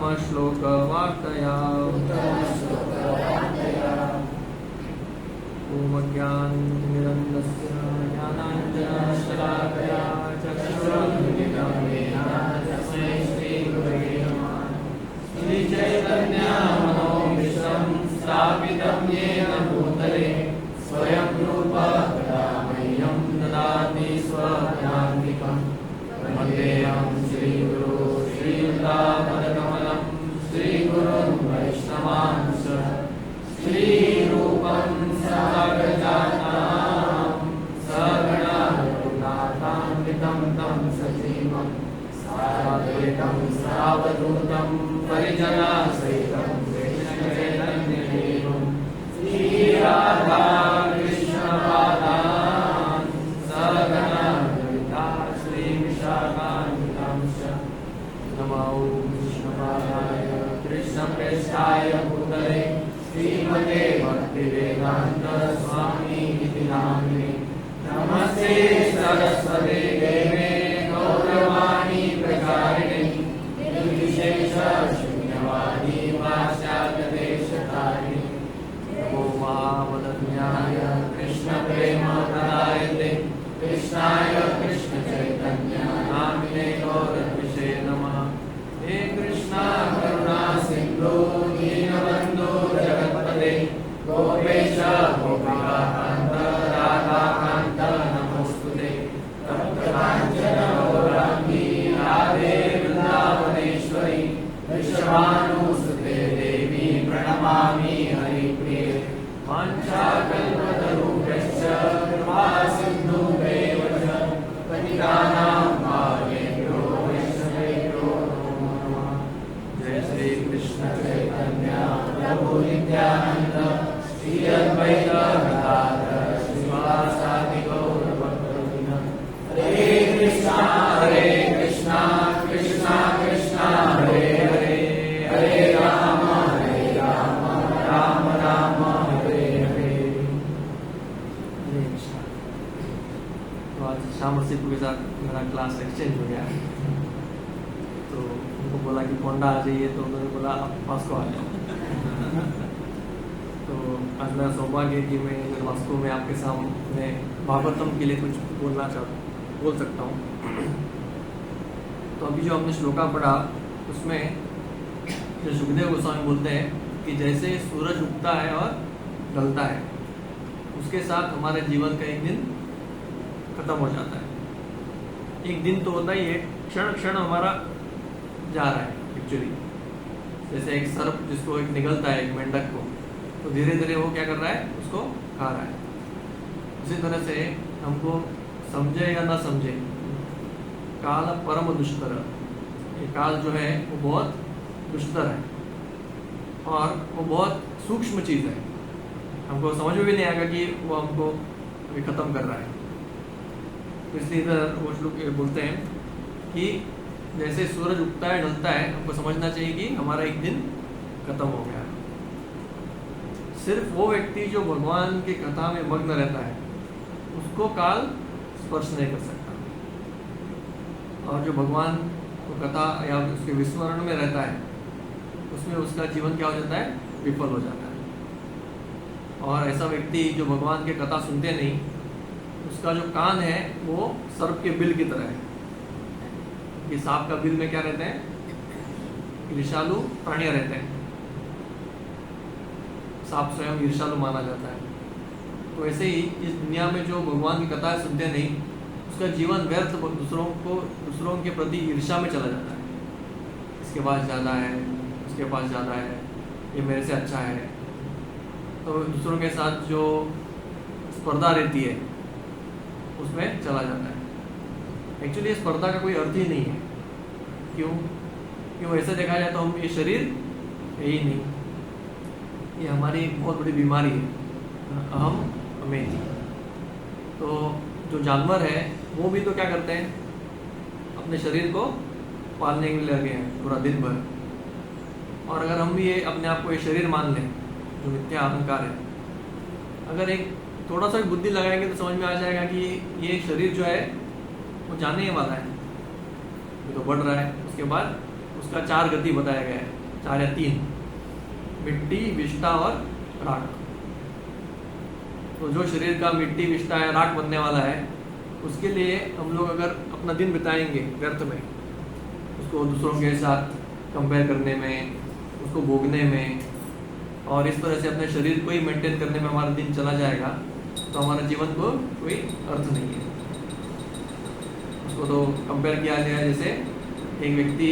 उत्तमश्लोकवार्तया ॐ अज्ञानतिमिरन्दस्य ज्ञानाञ्जनशलाकया चक्षुरुन्मिलितं येन तस्मै श्रीगुरवे नमः। श्रीचैतन्यमनोभीष्टं स्थापितं येन भूतले स्वयं रूपः कदा मह्यं ददाति स्वपदान्तिकं। वन्देऽहं श्रीगुरो श्रीयुतापदकमलं श्रीगुरुं वैष्णवांश्च श्रीरूपं साग्रजातं सगणा रघुनाथान्वितं तं सजीवं साद्वैतं सावधूतं परिजनसहितं कृष्णचैतन्यदेवं श्रीराधा कृष्णपादान् सगणा ललिता श्रीविशाखान्वितांश्च नमो विष्णुपादाय कृष्णप्रेष्ठाय भूतले श्रीमते भक्तिवेदांत स्वामी इति नामिने। नमस्ते सरस्वते देवे गौरवाणी प्रचारिणे निर्विशेष शून्यवादी वाचालदेशतारिणे। नमो महावदन्याय कृष्ण प्रेम प्रदायते कृष्णाय कृष्ण चैतन्य नामिने गौरद्विषे नमः। हे कृष्णा करुणा सिंधु दीनबंधु जगत्पते गोपेश गोपिकान्त राधाकान्त नमोस्तुते। तप्तकाञ्चन गौराङ्गी राधे वृन्दावनेश्वरी वृषभानुसुते देवी प्रणमामि हरिप्रिये। वाञ्छाकल्पतरुभ्यश्च कृपा सिन्धुभ्येव च पतितानां पावनेभ्यो वैष्णवेभ्यो नमो नमः। जय श्री कृष्ण चैतन्य प्रभु नित्यानंद श्री अद्वैत गदाधर श्रीवासादि गौर भक्तवृंद। हरे कृष्णा कृष्णा कृष्णा हरे हरे हरे राम राम राम हरे हरे। हरे कृष्णा। तो आज श्याम सिप्पू के साथ मेरा क्लास एक्सचेंज हो गया, तो उनको बोला कि पोंडा आ जाइए, तो उन्होंने बोला आप मास्को आ जाओ। तो आज मेरा सौभाग्य है कि मैं मास्को में आपके सामने भागवतम के लिए कुछ बोल सकता हूँ। तो अभी जो हमने श्लोका पढ़ा उसमें जो सुखदेव गोस्वामी बोलते हैं कि जैसे सूरज उगता है और ढलता है, उसके साथ हमारे जीवन का एक दिन खत्म हो जाता है। एक दिन तो होता ही है, क्षण क्षण हमारा जा रहा है एक्चुअली। जैसे एक सर्प जिसको एक निगलता है एक मेंढक को, तो धीरे धीरे वो क्या कर रहा है, उसको खा रहा है। उसी तरह से हमको समझे या ना समझे, काल परम दुष्कर, ये काल जो है वो बहुत दुष्कर है और वो बहुत सूक्ष्म चीज़ है। हमको समझ में भी नहीं आएगा कि वो हमको अभी खत्म कर रहा है। तो इसलिए इधर वो लोग बोलते हैं कि जैसे सूरज उगता है ढलता है, हमको समझना चाहिए कि हमारा एक दिन खत्म हो गया है। सिर्फ वो व्यक्ति जो भगवान की कथा में मग्न रहता है उसको काल स्पर्श नहीं कर सकता, और जो भगवान को कथा या उसके विस्मरण में रहता है उसमें उसका जीवन क्या हो जाता है, विफल हो जाता है। और ऐसा व्यक्ति जो भगवान की कथा सुनते नहीं, उसका जो कान है वो सर्प के बिल की तरह है। कि सांप का बिल में क्या रहते हैं, ईर्ष्यालु प्राणियां रहते हैं। सांप स्वयं ईर्ष्यालु माना जाता है। तो ऐसे ही इस दुनिया में जो भगवान की कथाएं सुनते नहीं, उसका जीवन व्यर्थ दूसरों के प्रति ईर्ष्या में चला जाता है। इसके पास ज़्यादा है, उसके पास ज़्यादा है, ये मेरे से अच्छा है। तो दूसरों के साथ जो स्पर्धा रहती है उसमें चला जाता है। एक्चुअली स्पर्धा का कोई अर्थ ही नहीं है। क्यों ऐसे देखा जाए तो हम ये शरीर है ही नहीं, ये हमारी एक बहुत बड़ी बीमारी है, अहम अमेठी। तो जो जानवर है वो भी तो क्या करते हैं, अपने शरीर को पालने के लिए लगे हैं पूरा दिन भर। और अगर हम भी ये अपने आप को ये शरीर मान लें जो मिथ्या अहंकार है, अगर एक थोड़ा सा भी बुद्धि लगाएंगे तो समझ में आ जाएगा कि ये शरीर जो है वो जाने ही वाला है, ये तो बढ़ रहा है। उसके बाद उसका 4 गति बताया गया है 4 या 3, मिट्टी, विष्ठा और राख। तो जो शरीर का मिट्टी, विष्ठा या राख बनने वाला है, उसके लिए हम लोग अगर अपना दिन बिताएंगे व्यर्थ में, उसको दूसरों के साथ कंपेयर करने में, उसको भोगने में, और इस तरह से अपने शरीर को ही मेंटेन करने में हमारा दिन चला जाएगा, तो हमारे जीवन को कोई अर्थ नहीं है। उसको तो कंपेयर किया गया है जैसे एक व्यक्ति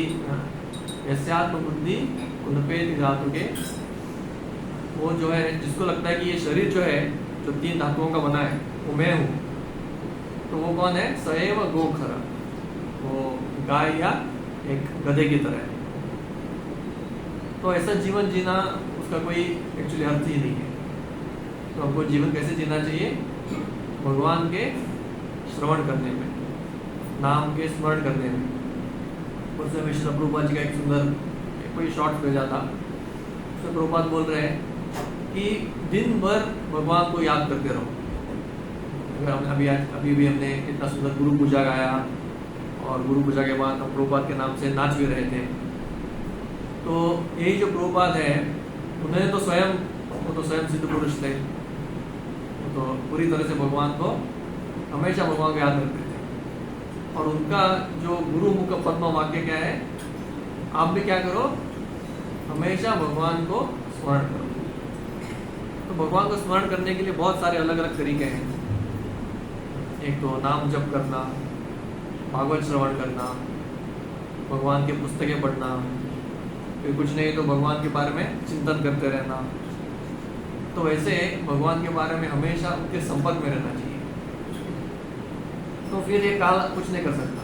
यस्यात्म बुद्धि उन्नपेति धातु के, वो जो है जिसको लगता है कि ये शरीर जो है जो 3 धातुओं का बना है वो मैं हूँ, तो वो कौन है? सएव गोखर, वो गाय या एक गधे की तरह है। तो ऐसा जीवन जीना उसका कोई एक्चुअली अर्थ ही नहीं है। तो हमको जीवन कैसे जीना चाहिए? भगवान के श्रवण करने में, नाम के स्मरण करने में। उसमें मिश्र प्रभुपाद जी का एक सुंदर कोई शॉर्ट भेजा था, उसमें प्रभुपाद बोल रहे हैं कि दिन भर भगवान को याद करते रहो। अगर हम अभी भी हमने इतना सुंदर गुरु पूजा गाया, और गुरु पूजा के बाद हम प्रभुपाद के नाम से नाच भी रहे थे। तो यही जो प्रभुपाद है, उन्होंने तो वो तो स्वयं सिद्ध पुरुष थे, वो तो पूरी तरह से भगवान को हमेशा भगवान को याद रखते थे। और उनका जो गुरु मुख पद्म वाक्य क्या है? आप भी क्या करो? हमेशा भगवान को स्मरण करो। तो भगवान को स्मरण करने के लिए बहुत सारे अलग अलग तरीके हैं। एक तो नाम जप करना, भागवत श्रवण करना, भगवान की पुस्तकें पढ़ना, फिर कुछ नहीं तो भगवान के बारे में चिंतन करते रहना। तो वैसे भगवान के बारे में हमेशा उनके संपर्क में रहना चाहिए। तो फिर ये काल कुछ नहीं कर सकता,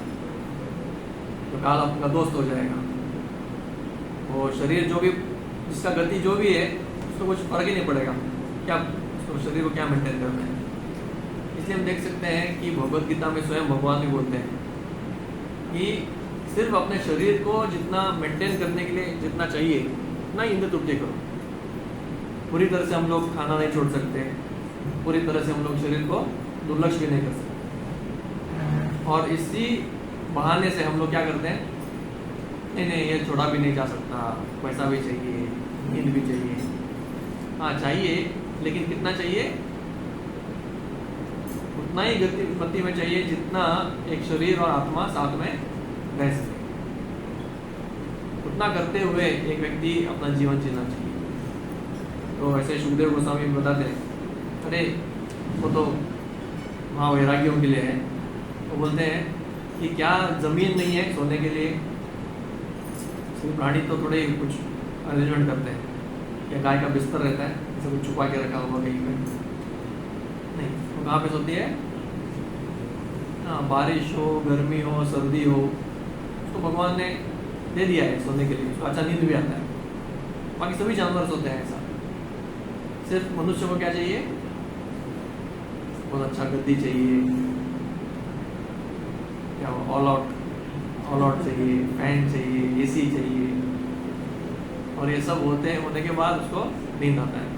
तो काल अपना दोस्त हो जाएगा। वो शरीर जो भी, जिसका गति जो भी है, उसको कुछ फर्क ही नहीं पड़ेगा क्या उसको शरीर को क्या मेंटेन करना है। इसलिए हम देख सकते हैं कि भगवत गीता में स्वयं भगवान भी बोलते हैं कि सिर्फ अपने शरीर को जितना मेंटेन करने के लिए जितना चाहिए उतना ही इंद्र तृप्ति करो। पूरी तरह से हम लोग खाना नहीं छोड़ सकते, पूरी तरह से हम लोग शरीर को दुर्लक्ष्य भी नहीं कर सकते। और इसी बहाने से हम लोग क्या करते हैं? नहीं ये छोड़ा भी नहीं जा सकता, पैसा भी चाहिए, नींद भी चाहिए। हाँ चाहिए, लेकिन कितना चाहिए? उतना ही गति में चाहिए जितना एक शरीर और आत्मा साथ में रह सके। उतना करते हुए एक व्यक्ति अपना जीवन जीना चाहिए। तो ऐसे सुखदेव गोस्वामी बताते हैं, अरे वो तो वहाँ वैरागियों के लिए है। वो बोलते हैं कि क्या जमीन नहीं है सोने के लिए? प्राणी तो थोड़े कुछ अरेंजमेंट करते हैं, या गाय का बिस्तर रहता है, ऐसा कुछ छुपा के रखा हुआ कहीं पे नहीं। वो कहाँ पे सोती है? हाँ, बारिश हो, गर्मी हो, सर्दी हो, तो भगवान ने दे दिया है सोने के लिए, उसको अच्छा नींद भी आता है। बाकी सभी जानवर सोते हैं ऐसा। सिर्फ मनुष्य को क्या चाहिए? बहुत अच्छा गद्दी चाहिए, क्या ऑल आउट चाहिए, फैन चाहिए, एसी चाहिए, और ये सब होने के बाद उसको नींद आता है।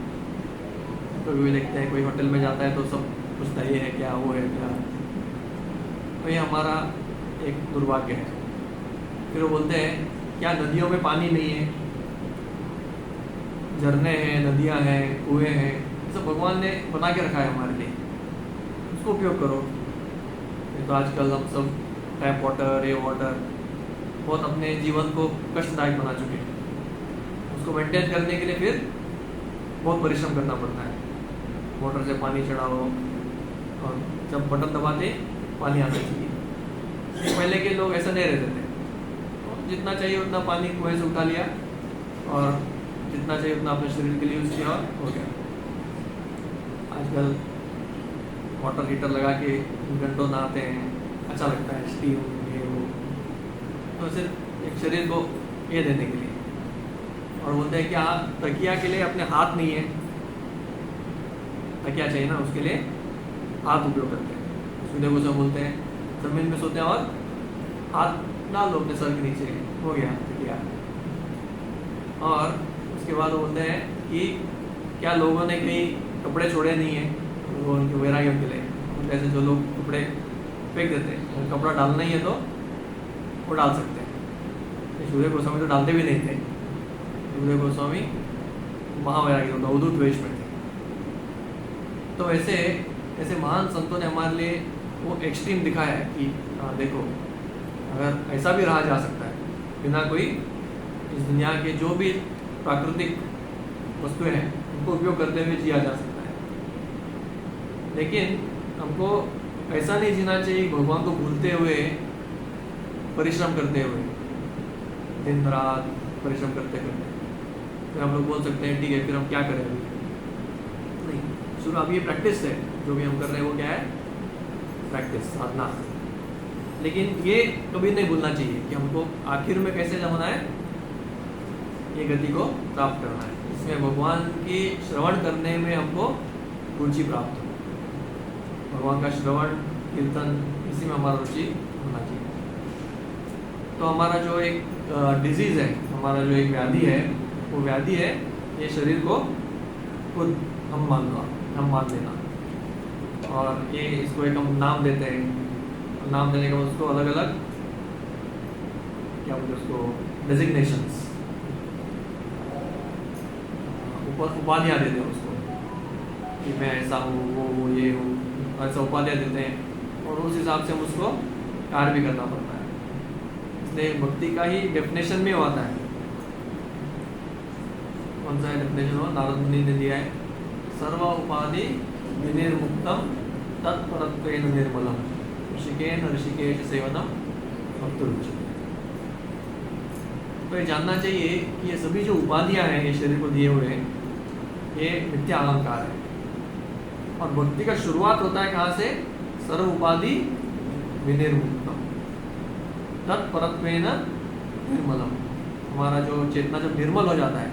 तो भी देखते हैं कोई होटल में जाता है तो सब पूछता है ये है क्या, वो है क्या। तो ये हमारा एक दुर्भाग्य है। फिर वो बोलते हैं क्या नदियों में पानी नहीं है? झरने हैं, नदियां हैं, कुएं हैं, ये सब भगवान ने बना के रखा है हमारे लिए, उसको उपयोग करो। तो आजकल हम सब टैप वाटर, ये वाटर बहुत अपने जीवन को कष्टदायक बना चुके हैं। उसको मेंटेन करने के लिए फिर बहुत परिश्रम करना पड़ता है। मोटर से पानी चढ़ाओ, और जब बटन दबाते पानी आना चाहिए। पहले के लोग ऐसा नहीं रहते थे, तो जितना चाहिए उतना पानी कुएं से उठा लिया, और जितना चाहिए उतना अपने शरीर के लिए यूज़ किया और हो गया। आजकल वाटर हीटर लगा के घंटों नहाते हैं, अच्छा लगता है, स्टीम ये वो। तो सिर्फ एक शरीर को ये देने के लिए। और बोलते हैं कि तकिया के लिए अपने हाथ नहीं है, तकिया चाहिए ना, उसके लिए हाथ उपयोग करते हैं। उसमें देखो सब बोलते हैं जमीन में सोते हैं और हाथ डाल दो अपने सर के नीचे, हो गया तकिया। और उसके बाद वो बोलते हैं कि क्या लोगों ने कहीं कपड़े छोड़े नहीं है, वो उनके वैरागियों के लिए। जैसे जो लोग कपड़े फेंक देते हैं, अगर कपड़ा डालना ही है तो वो डाल सकते हैं। सूर्य गोस्वामी तो डालते भी नहीं थे, सुखदेव गोस्वामी महावैरागी होता अवधूत वेश में थे। तो ऐसे ऐसे महान संतों ने हमारे लिए वो एक्सट्रीम दिखाया है कि देखो अगर ऐसा भी रहा जा सकता है बिना कोई इस दुनिया के जो भी प्राकृतिक वस्तुएं हैं उनको उपयोग करते हुए जिया जा सकता है। लेकिन हमको ऐसा नहीं जीना चाहिए भगवान को भूलते हुए, परिश्रम करते हुए, दिन रात परिश्रम करते करते। फिर हम लोग बोल सकते हैं ठीक है फिर हम क्या करें अभी, नहीं, शुरू अभी ये प्रैक्टिस है, जो भी हम कर रहे हैं वो क्या है, प्रैक्टिस, साधना। लेकिन ये कभी नहीं भूलना चाहिए कि हमको आखिर में कैसे जमाना है, ये गति को प्राप्त करना है। इसमें भगवान की श्रवण करने में हमको रुचि प्राप्त हो, भगवान का श्रवण कीर्तन इसी में हमारा रुचि होना चाहिए। तो हमारा जो एक डिजीज़ है, हमारा जो एक व्याधि है, वो व्याधि है ये शरीर को खुद हम मान लेना, और ये इसको एक हम नाम देते हैं। नाम देने के बाद उसको अलग अलग क्या बोलते हैं उसको, डेजिग्नेशंस, उपाधियाँ देते हैं उसको कि मैं ऐसा हूँ, वो ये हूँ, ऐसा उपाधियाँ देते हैं, और उस हिसाब से हम उसको कार्य भी करना पड़ता है। इसलिए भक्ति का ही डेफिनेशन में आता है। कौन सा डेफिनेशन हो, नारद मुनि ने दिया है, सर्व उपाधि विनिर्मुक्तम तत्परत्वेन निर्मलम ऋषिकेन ऋषिकेश सेवनम भक्तरुच्यते। तो ये जानना चाहिए कि ये सभी जो उपाधियां हैं ये शरीर को दिए हुए हैं, ये मिथ्या अहंकार है। और भक्ति का शुरुआत होता है कहाँ से, सर्व उपाधि विनिर्मुक्तम तत्परत्वेन निर्मलम। हमारा जो चेतना जब निर्मल हो जाता है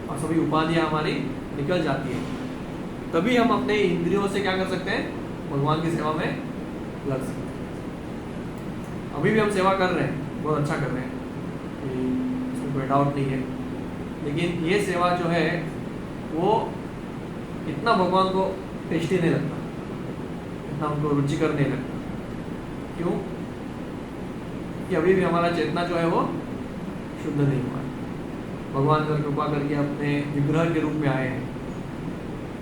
और सभी उपाधियां हमारी निकल जाती है, तभी हम अपने इंद्रियों से क्या कर सकते हैं, भगवान की सेवा में लग सकते हैं। अभी भी हम सेवा कर रहे हैं, बहुत अच्छा कर रहे हैं, इसमें कोई डाउट नहीं है। लेकिन ये सेवा जो है वो इतना भगवान को टेस्टी नहीं लगता, इतना हमको रुचिकर नहीं लगता। क्यों? कि अभी भी हमारा चेतना जो है वो शुद्ध नहीं हुआ है। भगवान का कृपा करके अपने विग्रह के रूप में आए हैं,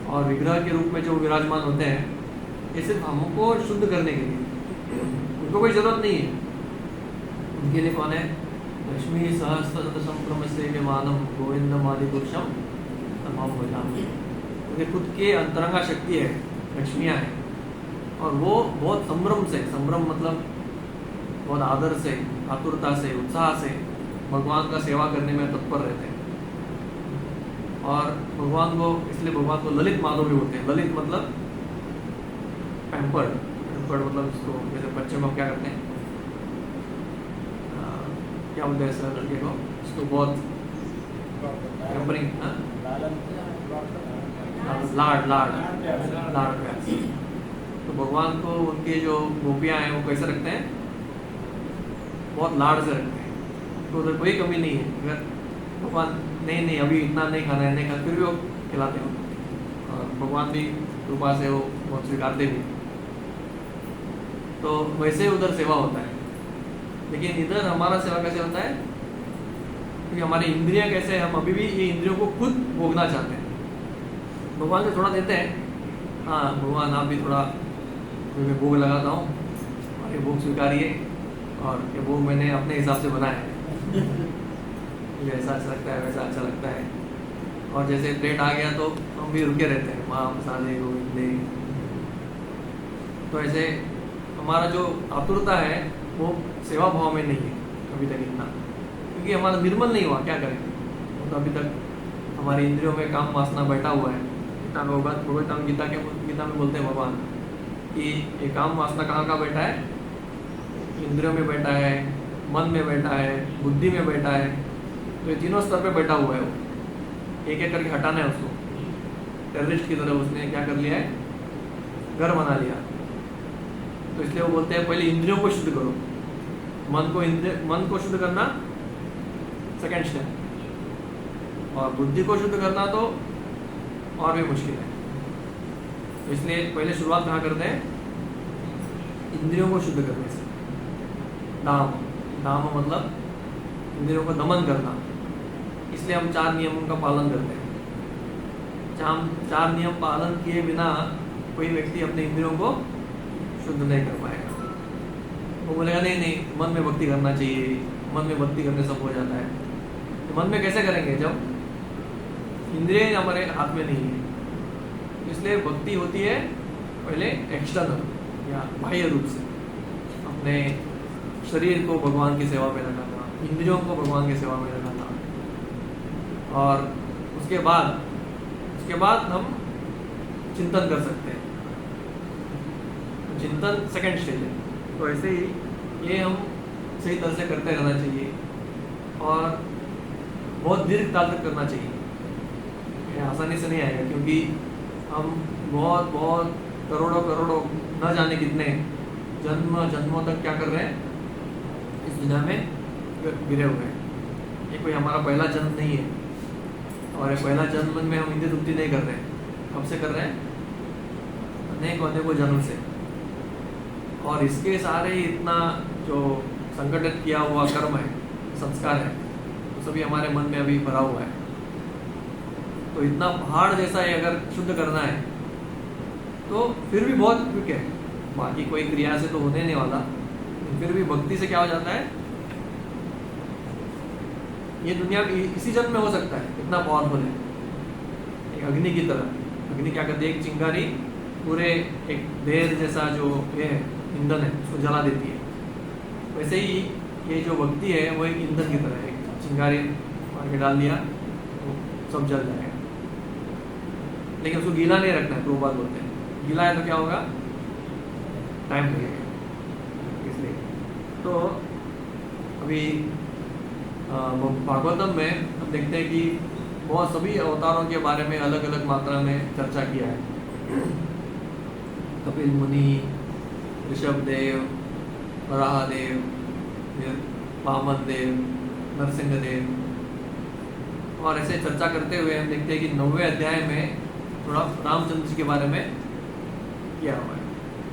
और विग्रह के रूप में जो विराजमान होते हैं ये सिर्फ हमको शुद्ध करने के लिए, उनको कोई जरूरत नहीं है। उनके लिए कौन है, लक्ष्मी सहस्त्र संप्रम से मानम गोविंदम आदि पुरुषम तमाम भजामि। उनके खुद के अंतरंगा शक्ति है, लक्ष्मियाँ हैं, और वो बहुत संभ्रम से, संभ्रम मतलब बहुत आदर से, आतुरता से, उत्साह से भगवान का सेवा करने में तत्पर रहते हैं। और भगवान को, इसलिए भगवान को ललित माधव भी होते हैं। ललित मतलब पैम्पर्ड, पैम्पर्ड मतलब इसको जैसे बच्चे में क्या करते हैं, क्या बोलते हैं सर लड़के को, इसको बहुत पैम्परिंग, लाड लाड लाड प्यार। तो भगवान को उनके जो गोपियाँ हैं वो कैसे रखते हैं, बहुत लाड से रखते हैं, तो उधर कोई कमी नहीं है। अगर भगवान नहीं अभी इतना नहीं खाना है, नहीं खाना, फिर भी वो खिलाते हो, और भगवान भी कृपा से वो बहुत स्वीकारते भी। तो वैसे उधर सेवा होता है। लेकिन इधर हमारा सेवा कैसे होता है, क्योंकि हमारी इंद्रियां कैसे, हम अभी भी ये इंद्रियों को खुद भोगना चाहते हैं। भगवान से थोड़ा देते हैं, हाँ भगवान आप भी थोड़ा, मैं भोग लगाता हूँ और ये भोग स्वीकारिए, और ये भोग मैंने अपने हिसाब से बनाया है, मुझे ऐसा अच्छा लगता है, वैसा अच्छा लगता है। और जैसे प्लेट आ गया तो हम भी रुके रहते हैं, माँ मसाले गोविंदे। तो ऐसे हमारा जो आतुरता है वो सेवा भाव में नहीं है अभी तक इतना, क्योंकि हमारा निर्मल नहीं हुआ, क्या करें। तो अभी तक हमारी इंद्रियों में काम वासना बैठा हुआ है। इतना भगवत गीता में बोलते हैं भगवान कि ये काम वासना कहाँ बैठा है, इंद्रियों में बैठा है, मन में बैठा है, बुद्धि में बैठा है। तो ये तीनों स्तर पे बैठा हुआ है, वो एक एक करके हटाना है उसको। टेररिस्ट की तरह उसने क्या कर लिया है, घर बना लिया। तो इसलिए वो बोलते हैं पहले इंद्रियों को शुद्ध करो, मन को शुद्ध करना सेकंड स्टेप, और बुद्धि को शुद्ध करना तो और भी मुश्किल है। तो इसलिए पहले शुरुआत कहाँ करते हैं, इंद्रियों को शुद्ध करने से। दाम मतलब इंद्रियों को दमन करना। इसलिए हम 4 नियमों का पालन करते हैं। 4 नियम पालन किए बिना कोई व्यक्ति अपने इंद्रियों को शुद्ध नहीं कर पाएगा। वो बोलेगा नहीं नहीं, मन में भक्ति करना चाहिए, मन में भक्ति करने सब हो जाता है। तो मन में कैसे करेंगे जब इंद्रिय हमारे हाथ में नहीं है? इसलिए भक्ति होती है पहले एक्सटर्नल या बाह्य रूप से, अपने शरीर को भगवान की सेवा में लगाना, इंद्रियों को भगवान की सेवा में लगाना, और उसके बाद हम चिंतन कर सकते हैं। चिंतन सेकंड स्टेज है। तो ऐसे ही ये हम सही तरह से करते रहना चाहिए और बहुत दीर्घ काल तक करना चाहिए। ये आसानी से नहीं आएगा, क्योंकि हम बहुत करोड़ों न जाने कितने जन्मों तक क्या कर रहे हैं, इस दुनिया में गिरे हुए हैं। ये कोई हमारा पहला जन्म नहीं है, और ये पहला जन्म में हम इंद्रिय तृप्ति नहीं कर रहे हैं। कब से कर रहे हैं? अनेकों जन्म से। और इसके सारे इतना जो संगठित किया हुआ कर्म है, संस्कार है, तो सभी हमारे मन में अभी भरा हुआ है। तो इतना पहाड़ जैसा है, अगर शुद्ध करना है तो फिर भी बहुत क्विक है। बाकी कोई क्रिया से तो होने नहीं वाला, फिर भी भक्ति से क्या हो जाता है, ये दुनिया इसी जन्म में हो सकता है, इतना पावरफुल है। एक अग्नि की तरह, अग्नि क्या करती है, एक चिंगारी पूरे एक ढेर जैसा जो ये ईंधन है उसको जला देती है। वैसे ही ये जो भक्ति है वो एक ईंधन की तरह है, एक चिंगारी मार के डाल दिया तो सब जल जाएगा। लेकिन उसको गीला नहीं रखना है, प्रोबाल बोलते हैं। गीला है तो क्या होगा, टाइम लगेगा। इसलिए तो अभी भागवतम में हम देखते हैं कि बहुत सभी अवतारों के बारे में अलग अलग मात्रा में चर्चा किया है। कपिल मुनि, ऋषभ देव, वराहदेव, वामन देव, नरसिंह देव, और ऐसे चर्चा करते हुए हम देखते हैं कि 9वें अध्याय में थोड़ा रामचंद्र जी के बारे में किया हुआ है।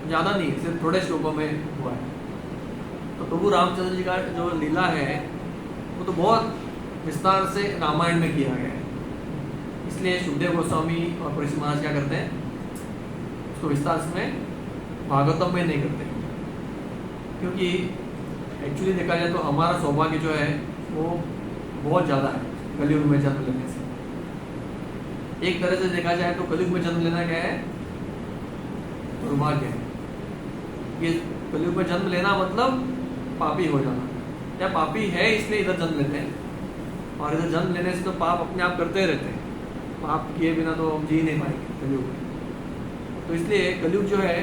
ज़्यादा नहीं, सिर्फ थोड़े श्लोकों में हुआ है। तो प्रभु रामचंद्र जी का जो लीला है वो तो बहुत विस्तार से रामायण में किया गया है। इसलिए सुखदेव गोस्वामी और परीक्षित महाराज क्या करते हैं, उसको विस्तार में भागवतम में नहीं करते, क्योंकि एक्चुअली देखा जाए तो हमारा सौभाग्य जो है वो बहुत ज़्यादा है कलयुग में जन्म लेने से। एक तरह से देखा जाए तो कलयुग में जन्म लेना क्या है, दुर्भाग्य है। ये कलयुग में जन्म लेना मतलब पापी हो जाना, या पापी है इसलिए इधर जन्म लेते हैं, और इधर जन्म लेने से तो पाप अपने आप करते रहते हैं। पाप किए बिना तो हम जी नहीं पाएंगे कलयुग में। तो इसलिए कलयुग जो है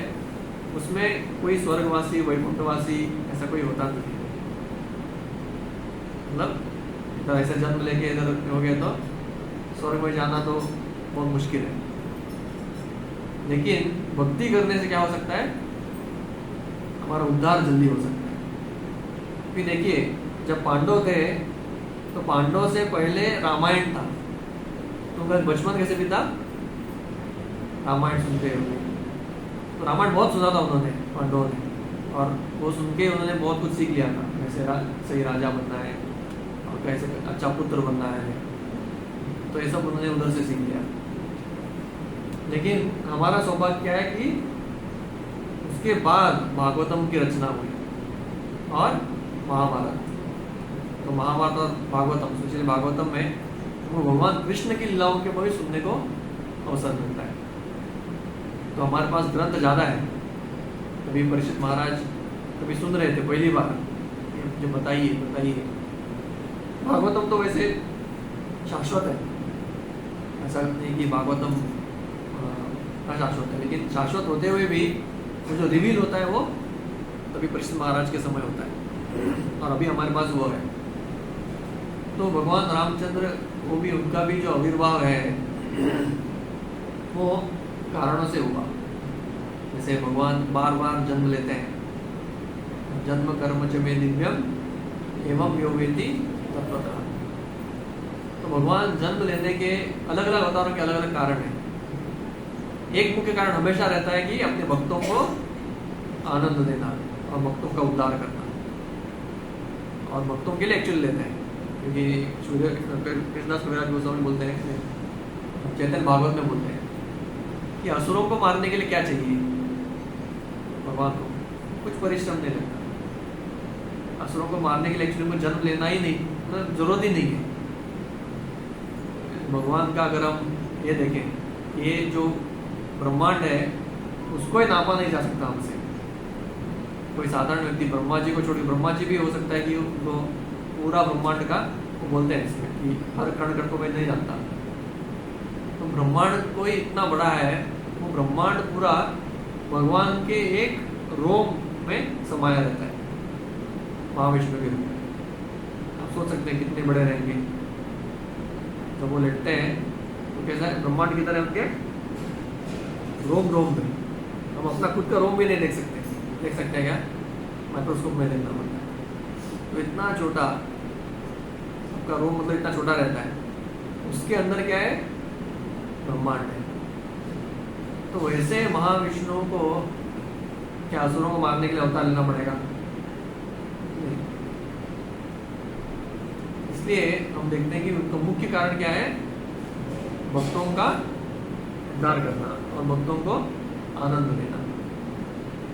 उसमें कोई स्वर्गवासी वैकुंठवासी ऐसा कोई होता नहीं है। मतलब इधर ऐसा जन्म लेके इधर हो गया तो स्वर्ग में जाना तो बहुत मुश्किल है। लेकिन भक्ति करने से क्या हो सकता है, हमारा उद्धार जल्दी हो सकता है। फिर देखिए, जब पांडव थे तो पांडव से पहले रामायण था, तो उनका बचपन कैसे बीता, रामायण सुनते हुए। तो रामायण बहुत सुना था उन्होंने, पांडवों ने, और वो सुन के उन्होंने बहुत कुछ सीख लिया था, कैसे सही राजा बनना है और कैसे अच्छा पुत्र बनना है। तो ये सब उन्होंने उधर से सीख लिया। लेकिन हमारा सौभाग्य क्या है कि उसके बाद भागवतम की रचना हुई और महाभारत। तो महाभारत और भागवतम, स्पेशली भागवतम में वो भगवान कृष्ण की लीलाओं के भी सुनने को अवसर मिलता है। तो हमारे पास ग्रंथ ज़्यादा है। कभी परीक्षित महाराज कभी सुन रहे थे पहली बार, जो बताइए। भागवतम तो वैसे शाश्वत है, ऐसा नहीं कि भागवतम शाश्वत है, लेकिन शाश्वत होते हुए भी वो जो रिवील होता है वो तभी परीक्षित महाराज के समय होता है, और अभी हमारे पास वो है। तो भगवान रामचंद्र वो भी, उनका भी जो आविर्भाव है वो कारणों से हुआ। जैसे भगवान बार बार जन्म लेते हैं, जन्म कर्म च मे दिव्यम एवं यो वेति तत्वतः। तो भगवान जन्म लेने के अलग अलग अवतारों के अलग अलग कारण हैं। एक मुख्य कारण हमेशा रहता है कि अपने भक्तों को आनंद देना और भक्तों का उद्धार करना, और भक्तों के लिए एक्चुअली लेते हैं। क्योंकि कृष्णदास कविराज गोस्वामी बोलते हैं, चैतन्य भागवत में बोलते हैं कि असुरों को मारने के लिए क्या चाहिए भगवान को, कुछ परिश्रम नहीं लगता। असुरों को मारने के लिए एक्चुअली उनको जन्म लेना ही नहीं, मतलब जरूरत ही नहीं है। भगवान का अगर हम ये देखें, ये जो ब्रह्मांड है उसको ही नापा नहीं जा सकता हमसे। कोई साधारण व्यक्ति ब्रह्मा जी को छोड़कर, ब्रह्मा जी भी हो सकता है कि उनको पूरा ब्रह्मांड का वो बोलते हैं इसमें कि हर कण कण को मैं नहीं जानता। तो ब्रह्मांड कोई इतना बड़ा है, वो ब्रह्मांड पूरा भगवान के एक रोम में समाया रहता है, महाविष्णु के रूप में। आप सोच सकते हैं कितने बड़े रहेंगे। जब वो लेटते हैं तो कैसा है, ब्रह्मांड की तरह उनके रोम रोम में। हम अपना खुद का रोम भी नहीं देख सकते हैं क्या, माइक्रोस्कोप में देखना पड़ता है। तो इतना छोटा आपका रोम, मतलब इतना छोटा रहता है, उसके अंदर क्या है, ब्रह्मांड है। तो वैसे महाविष्णु को क्या असुरों को मारने के लिए अवतार लेना पड़ेगा? नहीं। इसलिए हम देखते हैं कि उनका मुख्य कारण क्या है, भक्तों का उद्धार करना और भक्तों को आनंद देना।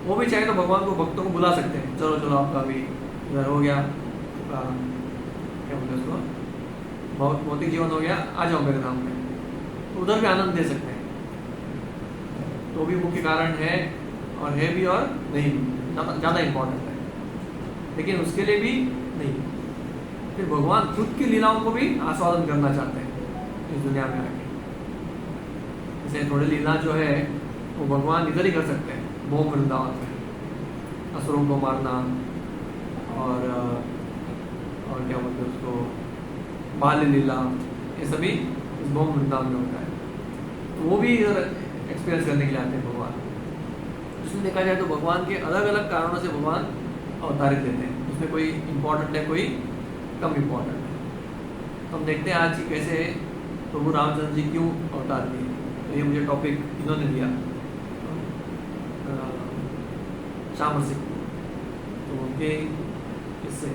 वो भी चाहे तो भगवान को, भक्तों को बुला सकते हैं, चलो चलो आपका भी इधर हो गया, क्या बोलते हैं उसको, भौतिक जीवन हो गया, आ जाओ मेरे धाम में, तो उधर भी आनंद दे सकते हैं। तो भी मुख्य कारण है, और है भी और नहीं भी, ज़्यादा इम्पोर्टेंट है, लेकिन उसके लिए भी नहीं। फिर भगवान खुद की लीलाओं को भी आस्वादन करना चाहते हैं इस दुनिया में आके। जैसे थोड़ी लीला जो है वो भगवान इधर ही कर सकते हैं, भोम वृंदावन में, असुरों को मारना और क्या बोलते हैं उसको, बाल लीला, ये सभी इस भोम वृंदावन में होता है। तो वो भी इधर एक्सपीरियंस करने के लिए आते हैं भगवान। उसमें देखा जाए तो भगवान के अलग अलग कारणों से भगवान अवतारित देते हैं, उसमें कोई इम्पोर्टेंट है, कोई कम इम्पोर्टेंट है। तो हम देखते हैं आज कैसे प्रभु रामचंद्र जी क्यों अवतार दिए। तो ये मुझे टॉपिक इन्होंने दिया, श्याम सिंह, तो उनके इससे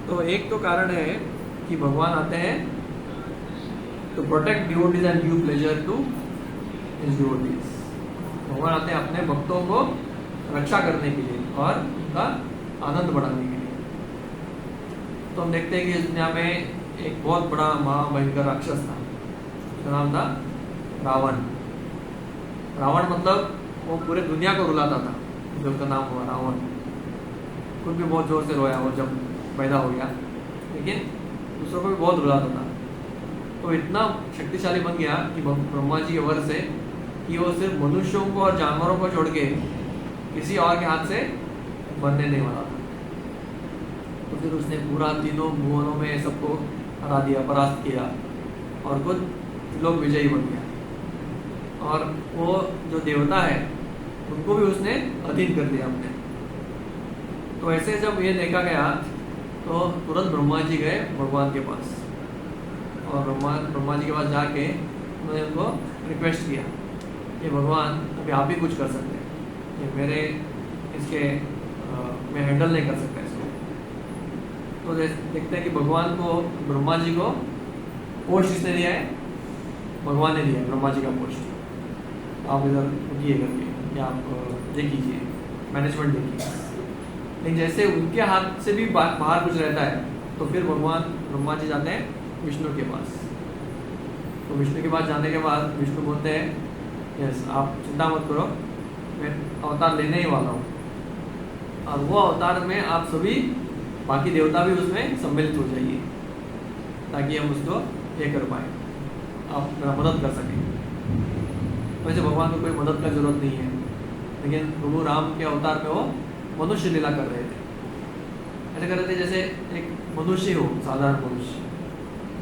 तो एक तो कारण है कि भगवान आते हैं to protect devotees and give pleasure to his devotees. भगवान आते हैं अपने भक्तों को रक्षा करने के लिए और उनका आनंद बढ़ाने के लिए। तो हम देखते हैं कि इस दुनिया में एक बहुत बड़ा महाभयंकर राक्षस था, उसका नाम था रावण। रावण मतलब वो पूरे दुनिया को रुलाता था, जो उसका नाम हुआ रावण। खुद भी बहुत जोर से रोया वो जब पैदा हो गया, लेकिन दूसरों को भी बहुत रुलाता था। तो इतना शक्तिशाली बन गया कि ब्रह्मा जी के वर से कि वो सिर्फ मनुष्यों को और जानवरों को छोड़ के किसी और के हाथ से मरने नहीं वाला था। तो फिर उसने पूरा तीनों भुवनों में सबको हरा दिया, परास्त किया और खुद लोग विजयी बन गया। और वो जो देवता है उनको भी उसने अधीन कर दिया अपने। तो ऐसे जब ये देखा गया तो तुरंत ब्रह्मा जी गए भगवान के पास, और ब्रह्मा जी के पास जाके उन्होंने उनको रिक्वेस्ट किया कि भगवान अभी आप ही कुछ कर सकते हैं, कि मेरे इसके मैं हैंडल नहीं कर सकता इसको। तो देखते हैं कि भगवान को, ब्रह्मा जी को पोस्ट किसने दिया है? भगवान ने दिया है ब्रह्मा जी का पोस्ट। आप इधर उठिए करके या आप देखिए, मैनेजमेंट देखिए। लेकिन जैसे उनके हाथ से भी बाहर कुछ रहता है तो फिर भगवान ब्रह्मा जी जाते हैं विष्णु के पास। तो विष्णु के पास जाने के बाद विष्णु बोलते हैं, यस आप चिंता मत करो, मैं अवतार लेने ही वाला हूँ, और वो अवतार में आप सभी बाकी देवता भी उसमें सम्मिलित हो जाइए ताकि हम उसको ये कर पाए, आप मेरा मदद कर सकें। वैसे भगवान को कोई मदद का जरूरत नहीं है, लेकिन प्रभु राम के अवतार में वो मनुष्य लीला कर रहे थे। ऐसे कर रहे थे जैसे एक मनुष्य हो, साधारण मनुष्य।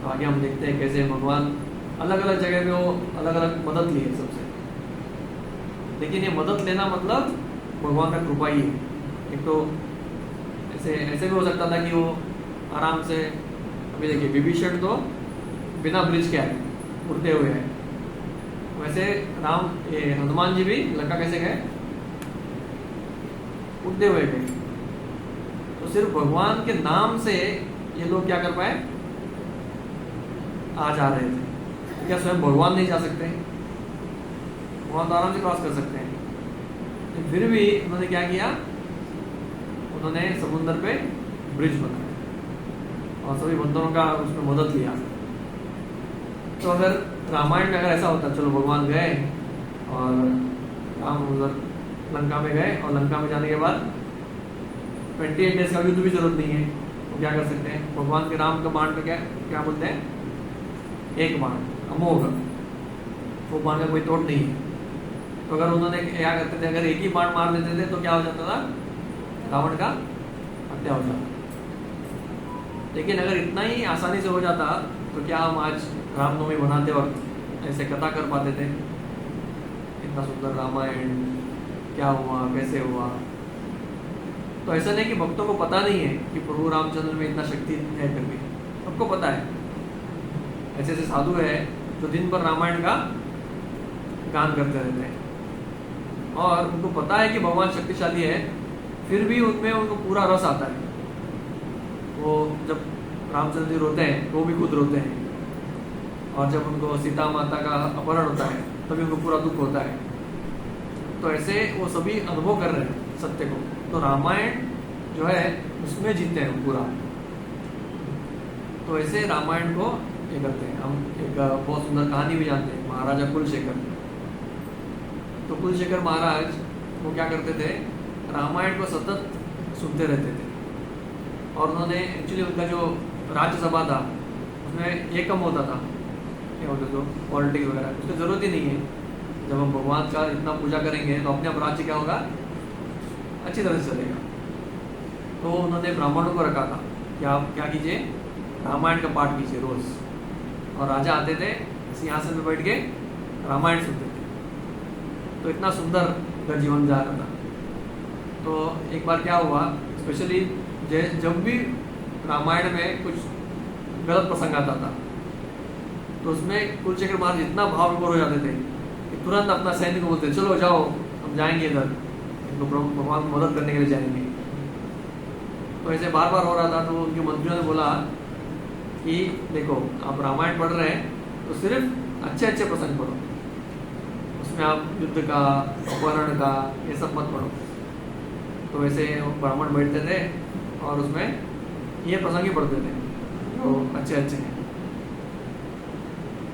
तो आगे हम देखते हैं कैसे भगवान अलग अलग जगह में वो अलग अलग मदद लिए सबसे। लेकिन ये मदद लेना मतलब भगवान का कृपा ही है। एक तो ऐसे ऐसे भी हो सकता था कि वो आराम से, अभी देखिए विभीषण तो बिना ब्रिज के आए, उड़ते हुए आए, वैसे हनुमान जी भी लंका कैसे गए, उड़ते हुए गए। तो सिर्फ भगवान के नाम से ये लोग क्या कर पाए, आ जा रहे थे। तो क्या स्वयं भगवान नहीं जा सकते? भगवान तो आराम से क्रॉस कर सकते हैं। तो फिर भी उन्होंने क्या किया, उन्होंने समुद्र पे ब्रिज बनाया और सभी बंदरों का उसमें मदद लिया। तो अगर रामायण में अगर ऐसा होता, चलो भगवान गए और राम उधर लंका में गए और लंका में जाने के बाद 28 डेज का युद्ध भी जरूरत नहीं है, तो क्या कर सकते हैं, भगवान के राम का बाण पे क्या क्या बोलते हैं, एक बाण अमोघ, वो बाण का कोई तोड़ नहीं है। तो अगर उन्होंने क्या करते थे, अगर एक ही बाण मार देते थे तो क्या हो जाता था, रावण का हत्या हो जाता। लेकिन अगर इतना ही आसानी से हो जाता तो क्या हम आज रामनवमी मनाते वक्त ऐसे कथा कर पाते थे, इतना सुंदर रामायण क्या हुआ कैसे हुआ। तो ऐसा नहीं कि भक्तों को पता नहीं है कि प्रभु रामचंद्र में इतना शक्ति है, करके सबको पता है। ऐसे ऐसे साधु है जो दिन भर रामायण का गान करते रहते हैं और उनको पता है कि भगवान शक्तिशाली है, फिर भी उनमें उनको पूरा रस आता है। वो जब रामचंद्र जी रोते हैं तो वो भी खुद रोते हैं, और जब उनको सीता माता का अपहरण होता है तभी उनको पूरा दुख होता है। तो ऐसे वो सभी अनुभव कर रहे हैं सत्य को। तो रामायण जो है उसमें जीते हैं पूरा। तो ऐसे रामायण को ये करते हैं। हम एक बहुत सुंदर कहानी भी जानते हैं, महाराजा कुलशेखर। तो कुलशेखर महाराज वो क्या करते थे, रामायण को सतत सुनते रहते थे। और उन्होंने एक्चुअली उनका जो राज्यसभा था उसमें ये कम होता था, क्या बोलते जो पॉलिटिक्स वगैरह, उसकी ज़रूरत ही नहीं है। जब हम भगवान का इतना पूजा करेंगे तो अपने आप राज्य क्या होगा, अच्छी तरह से चलेगा। तो उन्होंने ब्राह्मणों को रखा था कि आप क्या कीजिए, रामायण का पाठ कीजिए रोज़। और राजा आते थे सिंहासन में बैठ के रामायण सुनते थे। तो इतना सुंदर उनका जीवन जा रहा था। तो एक बार क्या हुआ, स्पेशली जब भी रामायण में कुछ गलत प्रसंग आता था तो उसमें कुलशेखर महाराज इतना भाव विभोर हो जाते थे कि तुरंत अपना सैनिक को बोलते, चलो जाओ हम जाएंगे इधर, इनको भगवान को मदद करने के लिए जाएंगे। तो ऐसे बार बार हो रहा था। तो उनके मंत्रियों ने बोला कि देखो आप रामायण पढ़ रहे हैं तो सिर्फ अच्छे अच्छे प्रसंग पढ़ो, उसमें आप युद्ध का अपहरण का ये सब मत पढ़ो। तो वैसे ब्राह्मण बैठते थे और उसमें ये प्रसंग ही पढ़ते थे जो अच्छे अच्छे हैं।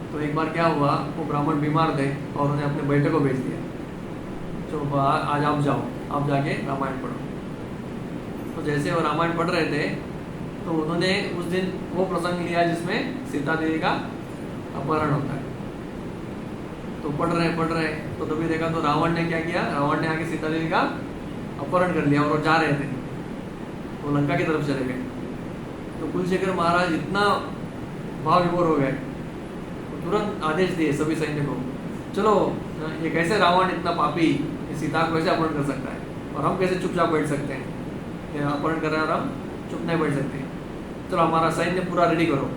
तो एक बार क्या हुआ, वो ब्राह्मण बीमार थे और उन्हें अपने बेटे को भेज दिया, तो आज आप जाओ, आप जाके रामायण पढ़ो। तो जैसे वो रामायण पढ़ रहे थे तो उन्होंने उस दिन वो प्रसंग लिया जिसमें सीता देवी का अपहरण होता है। तो पढ़ रहे तो तभी देखा तो रावण ने क्या किया, रावण ने आके सीता देवी का अपहरण कर लिया और वो जा रहे थे, वो लंका की तरफ चले गए। तो कुलशेखर महाराज इतना भाव विभोर हो गए, तो तुरंत आदेश दिए सभी सैन्य को, चलो ये कैसे रावण इतना पापी सीता को कैसे अपहरण कर सकता है और हम कैसे चुपचाप बैठ सकते हैं, ये अपहरण कर रहे हैं और हम चुप नहीं बैठ सकते। चलो हमारा सैन्य पूरा रेडी करो,